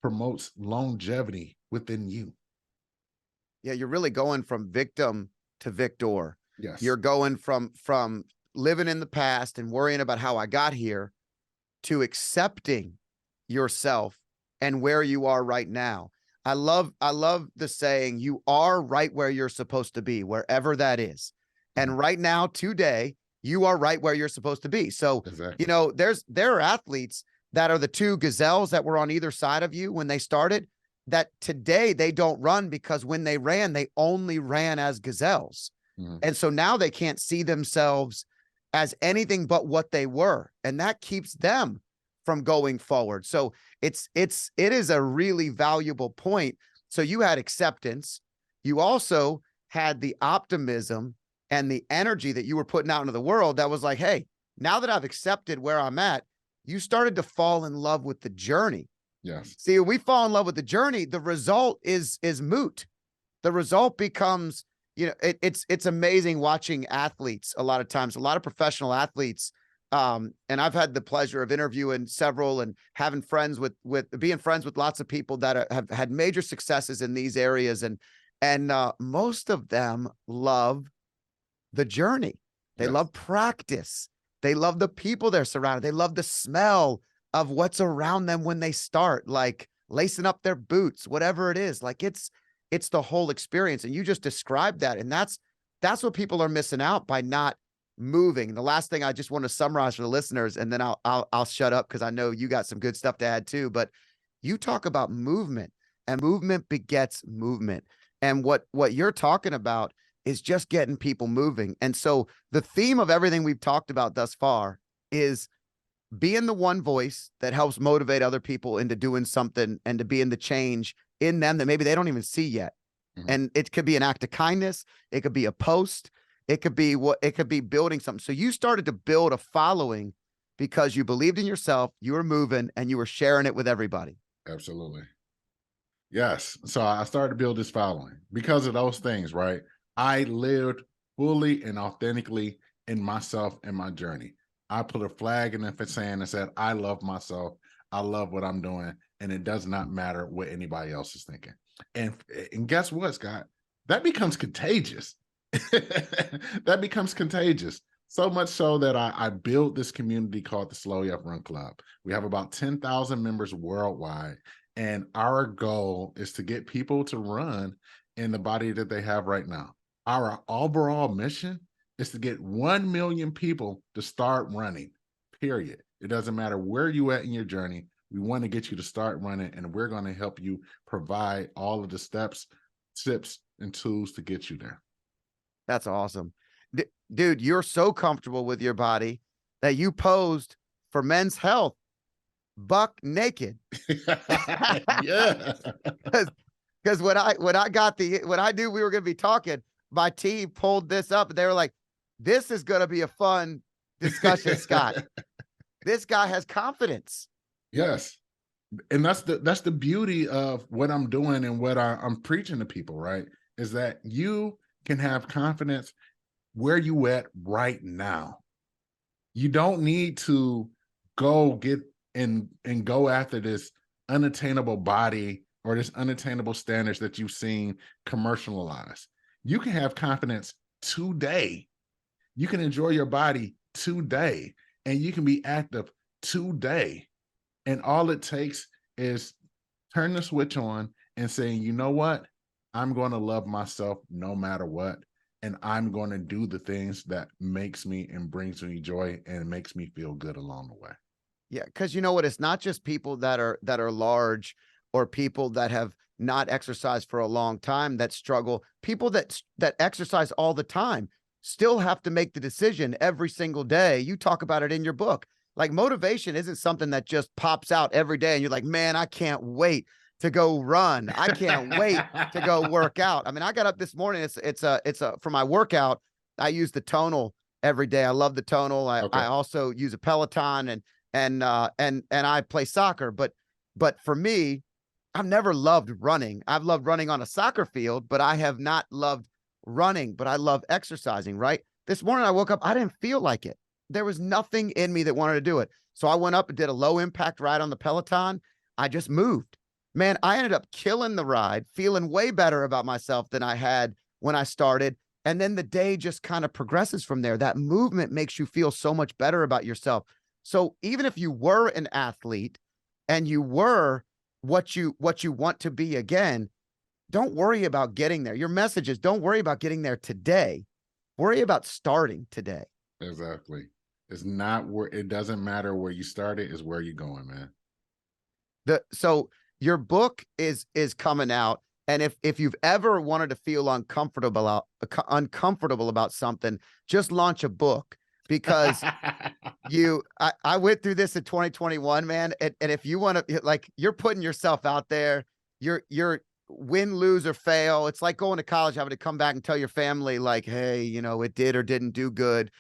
A: promotes longevity within you.
B: Yeah, you're really going from victim to victor.
A: Yes.
B: You're going from living in the past and worrying about how I got here to accepting yourself and where you are right now. I love the saying, you are right where you're supposed to be, wherever that is. And right now, today, you are right where you're supposed to be. So,
A: exactly.
B: There are athletes that are the 2 gazelles that were on either side of you when they started, that today they don't run, because when they ran, they only ran as gazelles. And so now they can't see themselves as anything but what they were. And that keeps them going forward. So it is a really valuable point. So you had acceptance. You also had the optimism and the energy that you were putting out into the world that was like, hey, now that I've accepted where I'm at, you started to fall in love with the journey.
A: Yes.
B: See, when we fall in love with the journey, the result is moot. The result becomes, it's amazing watching athletes. A lot of times, a lot of professional athletes, and I've had the pleasure of interviewing several and having friends with being friends with lots of people that have had major successes in these areas, and most of them love the journey. They love practice. They love the people they're surrounded. They love the smell of what's around them when they start, like lacing up their boots, whatever it is. Like it's the whole experience. And you just described that. And that's what people are missing out by not moving. The last thing I just want to summarize for the listeners, and then I'll shut up because I know you got some good stuff to add too. But you talk about movement, and movement begets movement. And what you're talking about is just getting people moving. And so the theme of everything we've talked about thus far is being the one voice that helps motivate other people into doing something and to being the change in them that maybe they don't even see yet. Mm-hmm. And it could be an act of kindness. It could be a post. It could be building something. So you started to build a following because you believed in yourself, you were moving, and you were sharing it with everybody.
A: Absolutely. Yes. So I started to build this following because of those things, right? I lived fully and authentically in myself and my journey. I put a flag in the sand and said, I love myself. I love what I'm doing. And it does not matter what anybody else is thinking. And guess what, Scott? That becomes contagious. That becomes contagious. So much so that I built this community called the Slow Up Run Club. We have about 10,000 members worldwide. And our goal is to get people to run in the body that they have right now. Our overall mission is to get 1 million people to start running, period. It doesn't matter where you at in your journey. We want to get you to start running, and we're going to help you provide all of the steps, tips, and tools to get you there.
B: That's awesome. Dude, you're so comfortable with your body that you posed for Men's Health buck naked.
A: Yeah.
B: Because when I knew we were going to be talking, my team pulled this up and they were like, this is going to be a fun discussion, Scott. This guy has confidence.
A: Yes. And that's the beauty of what I'm doing and what I'm preaching to people, right? Is that you can have confidence where you at right now. You don't need to go get and go after this unattainable body or this unattainable standards that you've seen commercialized. You can have confidence today. You can enjoy your body today, and you can be active today. And all it takes is turn the switch on and saying, you know what? I'm going to love myself no matter what. And I'm going to do the things that makes me and brings me joy and makes me feel good along the way.
B: Yeah, because you know what? It's not just people that are large or people that have not exercised for a long time that struggle. People that exercise all the time still have to make the decision every single day. You talk about it in your book. Like motivation isn't something that just pops out every day and you're like, man, I can't wait to go run. I can't wait to go work out. I mean, I got up this morning. It's for my workout. I use the tonal every day. I love the tonal. I also use a Peloton and I play soccer. But for me, I've never loved running. I've loved running on a soccer field, but I have not loved running, but I love exercising, right? This morning I woke up, I didn't feel like it. There was nothing in me that wanted to do it. So I went up and did a low impact ride on the Peloton. I just moved. Man, I ended up killing the ride, feeling way better about myself than I had when I started. And then the day just kind of progresses from there. That movement makes you feel so much better about yourself. So even if you were an athlete and you were what you want to be again, don't worry about getting there. Your message is don't worry about getting there today. Worry about starting today.
A: Exactly. It's not where it doesn't matter where you started, is where you're going, man.
B: So your book is coming out. And if you've ever wanted to feel uncomfortable about something, just launch a book. because I went through this in 2021, man. And if you want to, like, you're putting yourself out there, you're win, lose, or fail. It's like going to college, having to come back and tell your family, like, hey, you know, it did or didn't do good.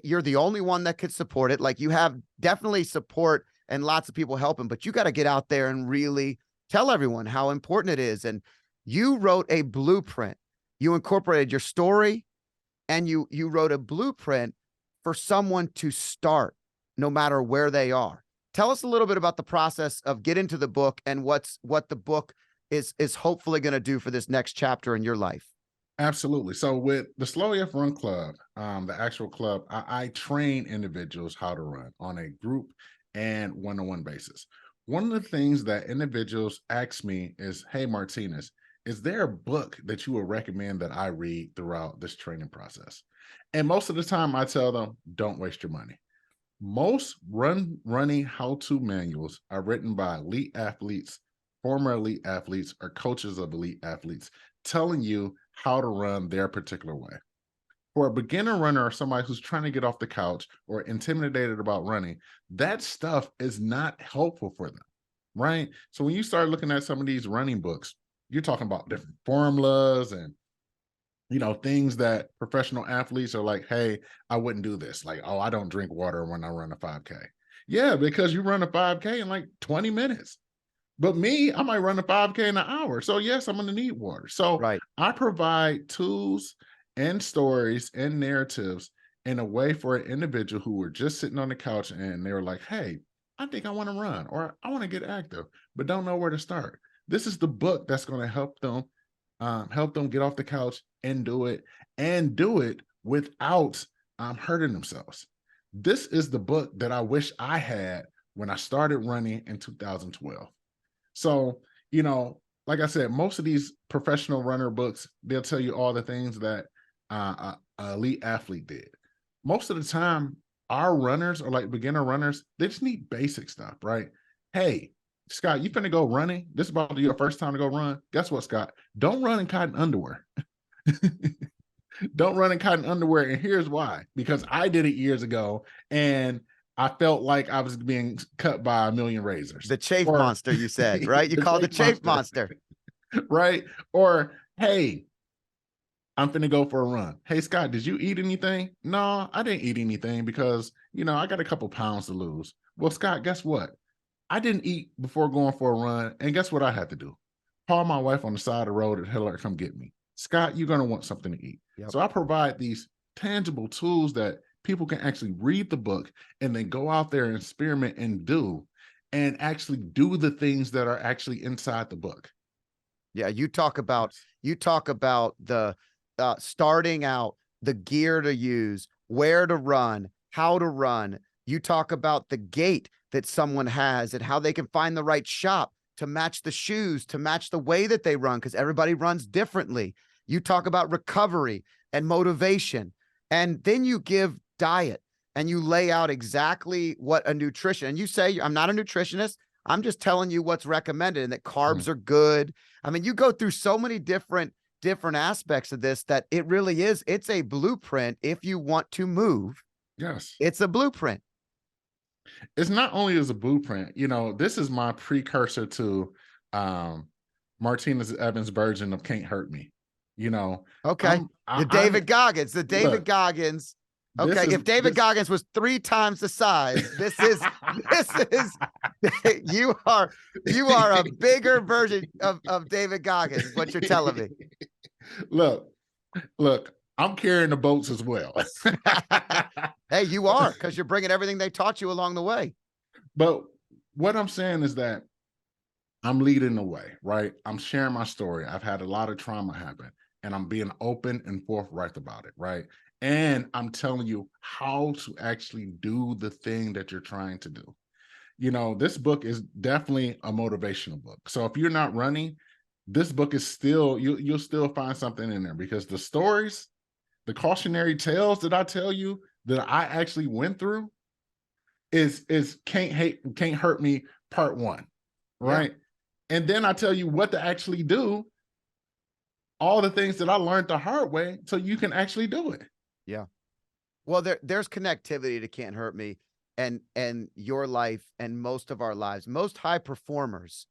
B: You're the only one that could support it. Like, you have definitely support and lots of people helping, but you got to get out there and really tell everyone how important it is. And you wrote a blueprint. You incorporated your story, and you wrote a blueprint for someone to start no matter where they are. Tell us a little bit about the process of getting to the book and what the book is hopefully going to do for this next chapter in your life.
A: Absolutely. So with the Slow AF Run Club, the actual club, I train individuals how to run on a group and one-on-one basis. One of the things that individuals ask me is, hey, Martinus, is there a book that you would recommend that I read throughout this training process? And most of the time I tell them, don't waste your money. Most running how-to manuals are written by elite athletes, former elite athletes, or coaches of elite athletes, telling you how to run their particular way. For a beginner runner or somebody who's trying to get off the couch or intimidated about running, that stuff is not helpful for them, right? So when you start looking at some of these running books, you're talking about different formulas and, you know, things that professional athletes are like, hey, I wouldn't do this. Like, oh, I don't drink water when I run a 5K. Yeah, because you run a 5K in like 20 minutes. But me, I might run a 5K in an hour. So yes, I'm going to need water. So
B: Right.
A: I provide tools and stories and narratives in a way for an individual who were just sitting on the couch and they were like, hey, I think I want to run or I want to get active, but don't know where to start. This is the book that's going to help them get off the couch and do it without hurting themselves. This is the book that I wish I had when I started running in 2012. So, you know, like I said, most of these professional runner books, they'll tell you all the things that an elite athlete did. Most of the time, our runners are like beginner runners. They just need basic stuff, right? Hey, Scott, you finna go running? This is about to be your first time to go run. Guess what, Scott? Don't run in cotton underwear. Don't run in cotton underwear. And here's why. Because I did it years ago and I felt like I was being cut by a million razors.
B: The chafe monster, you said, right? You called it the chafe monster.
A: Right? Or, hey, I'm finna go for a run. Hey, Scott, did you eat anything? No, I didn't eat anything because, you know, I got a couple pounds to lose. Well, Scott, guess what? I didn't eat before going for a run. And guess what I had to do? Call my wife on the side of the road and tell her to come get me. Scott, you're going to want something to eat. Yep. So I provide these tangible tools that people can actually read the book and then go out there and experiment and actually do the things that are actually inside the book.
B: Yeah, you talk about the starting out, the gear to use, where to run, how to run. You talk about the gait that someone has and how they can find the right shop to match the shoes, to match the way that they run, because everybody runs differently. You talk about recovery and motivation, and then you give diet and you lay out exactly what a nutrition, and you say, I'm not a nutritionist, I'm just telling you what's recommended and that carbs are good. I mean, you go through so many different aspects of this that it really is. It's a blueprint. If you want to move,
A: yes,
B: it's a blueprint.
A: It's not only as a blueprint, you know, this is my precursor to Martinus Evans' version of Can't Hurt Me. You know,
B: okay. David Goggins. Okay, if David Goggins was 3 times the size, this is you are a bigger version of David Goggins, is what you're telling me.
A: Look, I'm carrying the boats as well.
B: Hey, you are, because you're bringing everything they taught you along the way.
A: But what I'm saying is that I'm leading the way, right? I'm sharing my story. I've had a lot of trauma happen, and I'm being open and forthright about it, right? And I'm telling you how to actually do the thing that you're trying to do. You know, this book is definitely a motivational book. So if you're not running, this book is still, you'll still find something in there, because the stories, the cautionary tales that I tell you that I actually went through is Can't Hurt Me part 1, right? Yeah. And then I tell you what to actually do, all the things that I learned the hard way, so you can actually do it.
B: Yeah. Well, there's connectivity to Can't Hurt Me, and your life and most of our lives. Most high performers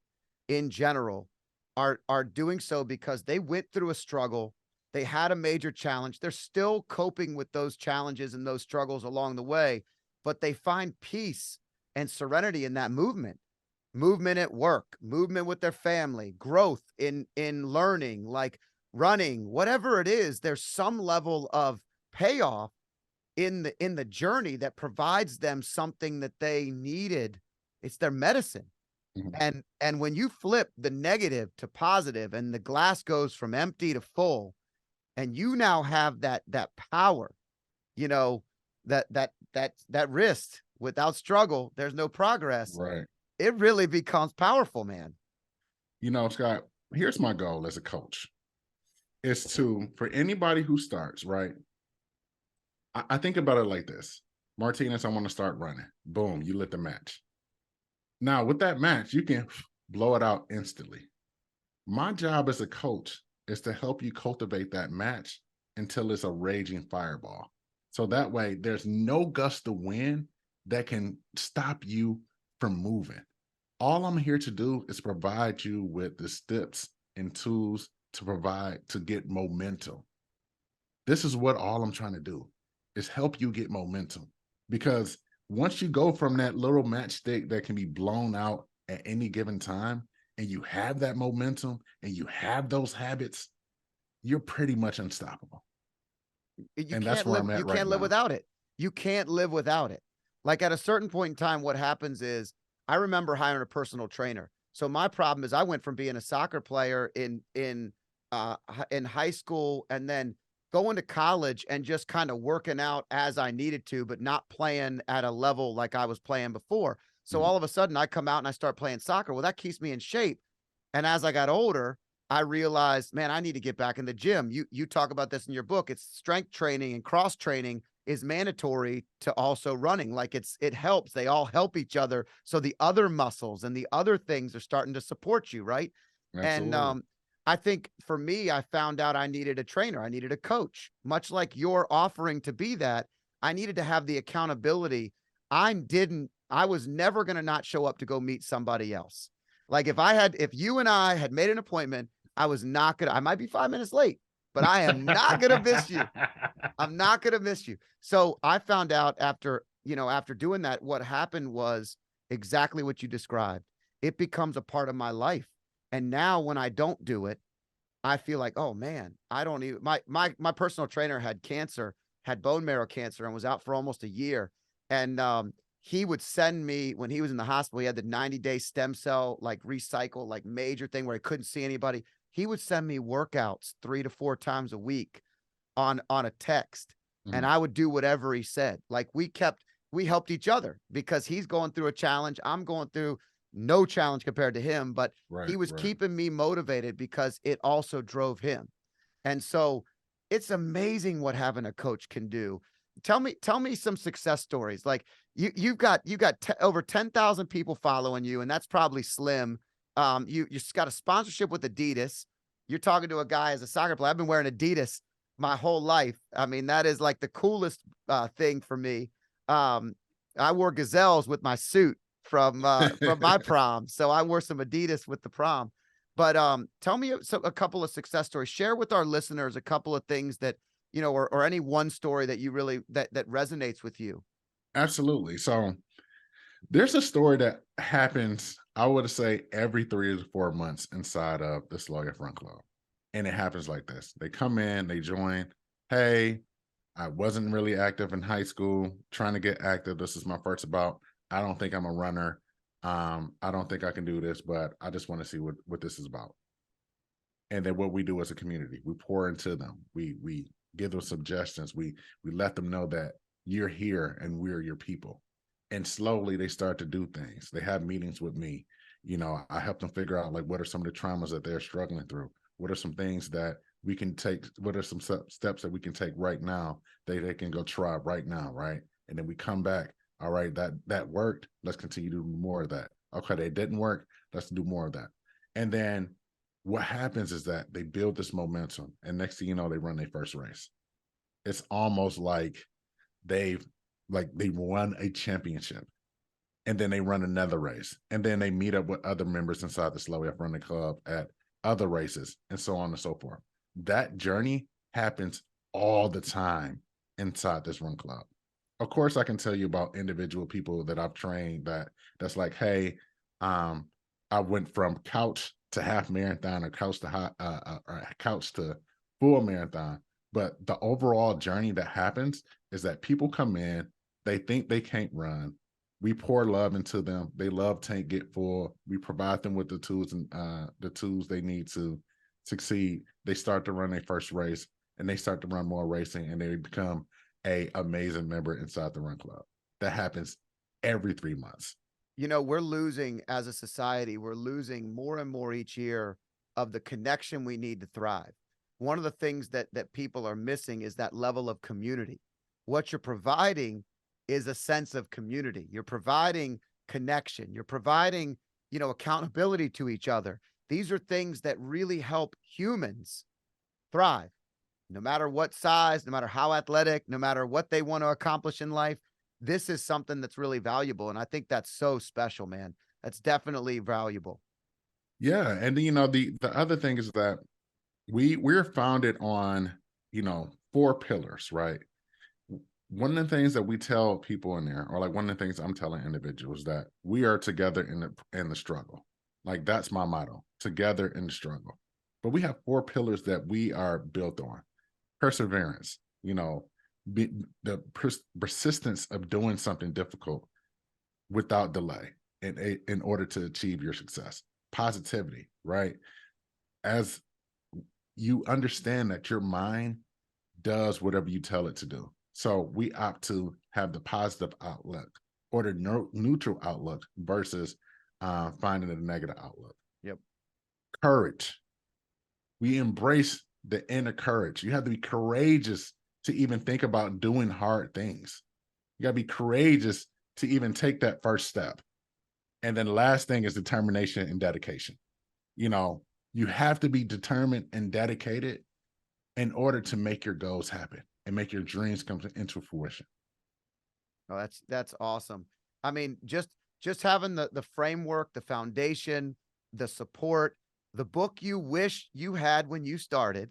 B: in general are doing so because they went through a struggle. They had a major challenge. They're still coping with those challenges and those struggles along the way, but they find peace and serenity in that movement. Movement at work, movement with their family, growth in learning, like running, whatever it is, there's some level of payoff in the journey that provides them something that they needed. It's their medicine.
A: Mhm.
B: And when you flip the negative to positive and the glass goes from empty to full, and you now have that power, you know, that wrist without struggle, there's no progress.
A: Right.
B: It really becomes powerful, man.
A: Scott, here's my goal as a coach is to, for anybody who starts, right? I think about it like this. Martinez, I want to start running. Boom, you lit the match. Now, with that match, you can blow it out instantly. My job as a coach is to help you cultivate that match until it's a raging fireball. So that way, there's no gust of wind that can stop you from moving. All I'm here to do is provide you with the steps and tools to get momentum. This is what all I'm trying to do is help you get momentum. Because once you go from that little matchstick that can be blown out at any given time, and you have that momentum and you have those habits, you're pretty much unstoppable.
B: You
A: And that's
B: can't
A: where
B: live
A: I'm
B: you
A: at right
B: can't live
A: now.
B: without it. You can't live without it. Like at a certain point in time, what happens is I remember hiring a personal trainer. So my problem is I went from being a soccer player in high school and then going to college and just kind of working out as I needed to, but not playing at a level like I was playing before. So
A: Mhm.
B: all of a sudden I come out and I start playing soccer. Well, that keeps me in shape. And as I got older, I realized, man, I need to get back in the gym. You talk about this in your book. It's strength training and cross training is mandatory to also running. Like it helps. They all help each other. So the other muscles and the other things are starting to support you, right? And
A: Absolutely.
B: I think for me, I found out I needed a trainer. I needed a coach. Much like you're offering to be that, I needed to have the accountability. I was never going to not show up to go meet somebody else. Like if you and I had made an appointment, I was not gonna, I might be 5 minutes late, but I am not gonna miss you. I'm not gonna miss you. So I found out after doing that, what happened was exactly what you described. It becomes a part of my life. And now when I don't do it, I feel like, oh man, I don't even my personal trainer had cancer, had bone marrow cancer, and was out for almost a year. And he would send me when he was in the hospital, he had the 90-day stem cell like recycle, like major thing where he couldn't see anybody. He would send me workouts 3 to 4 times a week on a text. And
A: Mhm.
B: I would do whatever he said. Like we helped each other because he's going through a challenge. I'm going through no challenge compared to him, but he
A: Right,
B: was
A: right.
B: keeping me motivated because it also drove him. And so it's amazing what having a coach can do. Tell me some success stories. Like you've got over 10,000 people following you, and that's probably slim. You got a sponsorship with Adidas. You're talking to a guy as a soccer player. I've been wearing Adidas my whole life. I mean, that is like the coolest thing for me. Um, I wore Gazelles with my suit from my prom. So I wore some Adidas with the prom. But tell me a couple of success stories. Share with our listeners a couple of things that or any one story that you really that resonates with you.
A: Absolutely. So there's a story that happens, I would say, every 3 to 4 months inside of the Slogan Front Club. And it happens like this. They come in, they join. Hey, I wasn't really active in high school, trying to get active. This is my first bout. I don't think I'm a runner. I don't think I can do this, but I just want to see what this is about. And then what we do as a community, we pour into them. We give them suggestions. We let them know that you're here and we're your people. And slowly they start to do things. They have meetings with me. I help them figure out like what are some of the traumas that they're struggling through. What are some things that we can take? What are some steps that we can take right now that they can go try right now, right? And then we come back. All right, that worked. Let's continue to do more of that. Okay, that didn't work. Let's do more of that. And then what happens is that they build this momentum, and next thing you know, they run their first race. It's almost like they've they won a championship, and then they run another race, and then they meet up with other members inside the Slow AF Running Club at other races, and so on and so forth. That journey happens all the time inside this run club. Of course, I can tell you about individual people that I've trained that's like, hey, I went from couch to half marathon, or couch to full marathon. But the overall journey that happens is that people come in, they think they can't run. We pour love into them. They love Tank Get Full. We provide them with the tools and the tools they need to succeed. They start to run their first race, and they start to run more racing, and they become a amazing member inside the run club. That happens every 3 months.
B: You know, we're losing as a society, we're losing more and more each year of the connection we need to thrive. One of the things that people are missing is that level of community. What you're providing is a sense of community. You're providing connection. You're providing, accountability to each other. These are things that really help humans thrive, no matter what size, no matter how athletic, no matter what they want to accomplish in life. This is something that's really valuable. And I think that's so special, man. That's definitely valuable.
A: Yeah. And the other thing is that we're founded on, 4 pillars, right? One of the things that we tell people in there, or like one of the things I'm telling individuals, that we are together in the struggle. Like, that's my motto: together in the struggle. But we have 4 pillars that we are built on: perseverance, the persistence of doing something difficult without delay in order to achieve your success. Positivity, right? As you understand that your mind does whatever you tell it to do. So we opt to have the positive outlook, or the neutral outlook, versus finding the negative outlook.
B: Yep.
A: Courage. We embrace the inner courage. You have to be courageous to even think about doing hard things. You got to be courageous to even take that first step. And then the last thing is determination and dedication. You have to be determined and dedicated in order to make your goals happen and make your dreams come into fruition.
B: Oh, that's awesome. I mean, just having the framework, the foundation, the support, the book you wish you had when you started.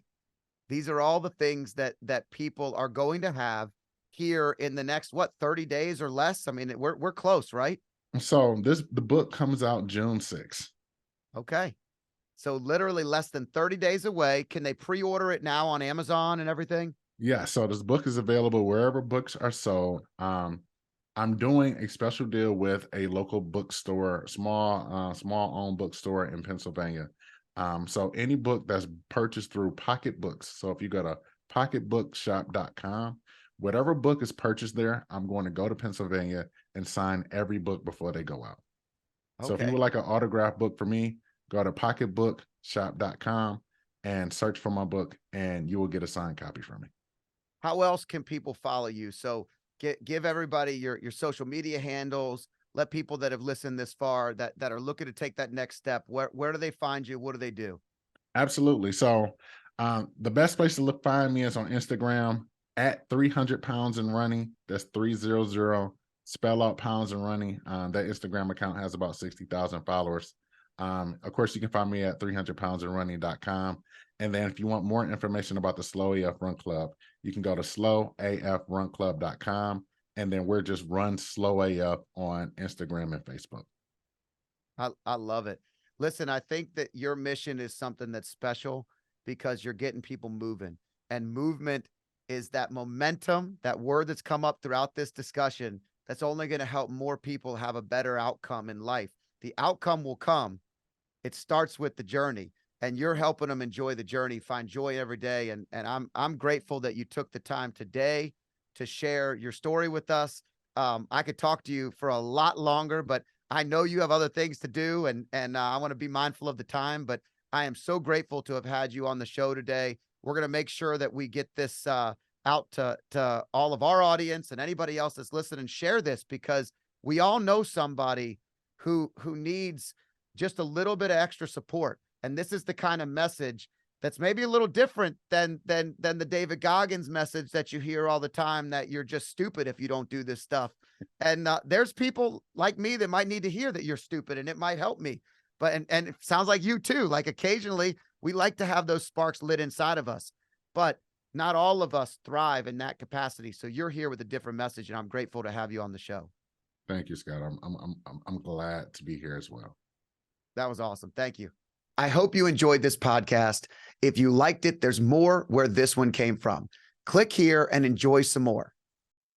B: These are all the things that people are going to have here in the next, 30 days or less. I mean, we're close, right?
A: So the book comes out June 6th.
B: Okay. So literally less than 30 days away. Can they pre-order it now on Amazon and everything?
A: Yeah. So this book is available wherever books are sold. I'm doing a special deal with a local bookstore, small owned bookstore in Pennsylvania. So any book that's purchased through Pocketbooks. So if you go to pocketbookshop.com, whatever book is purchased there, I'm going to go to Pennsylvania and sign every book before they go out. Okay. So if you would like an autograph book for me, go to pocketbookshop.com and search for my book, and you will get a signed copy from me.
B: How else can people follow you? So give everybody your social media handles. Let people that have listened this far, that are looking to take that next step, where do they find you? What do they do? Absolutely.
A: So the best place to find me is on Instagram at 300 pounds and running. That's 300 spell out pounds and running. That Instagram account has about 60,000 followers. Of course, you can find me at 300poundsandrunning.com. And then if you want more information about the Slow AF Run Club, you can go to slowafrunclub.com. And then we're just Run Slow AF on Instagram and Facebook.
B: I love it. Listen, I think that your mission is something that's special because you're getting people moving, and movement is that momentum, that word that's come up throughout this discussion, that's only going to help more people have a better outcome in life. The outcome will come. It starts with the journey, and you're helping them enjoy the journey, find joy every day. And I'm grateful that you took the time today to share your story with us. I could talk to you for a lot longer, but I know you have other things to do, and I want to be mindful of the time, but I am so grateful to have had you on the show today. We're going to make sure that we get this out to all of our audience and anybody else that's listening. Share this, because we all know somebody who needs just a little bit of extra support. And this is the kind of message that's maybe a little different than the David Goggins message that you hear all the time, that you're just stupid if you don't do this stuff. And there's people like me that might need to hear that you're stupid, and it might help me. But and it sounds like you too. Like occasionally we like to have those sparks lit inside of us, but not all of us thrive in that capacity. So you're here with a different message, and I'm grateful to have you on the show.
A: Thank you, Scott. I'm glad to be here as well.
B: That was awesome. Thank you. I hope you enjoyed this podcast. If you liked it, there's more where this one came from. Click here and enjoy some more.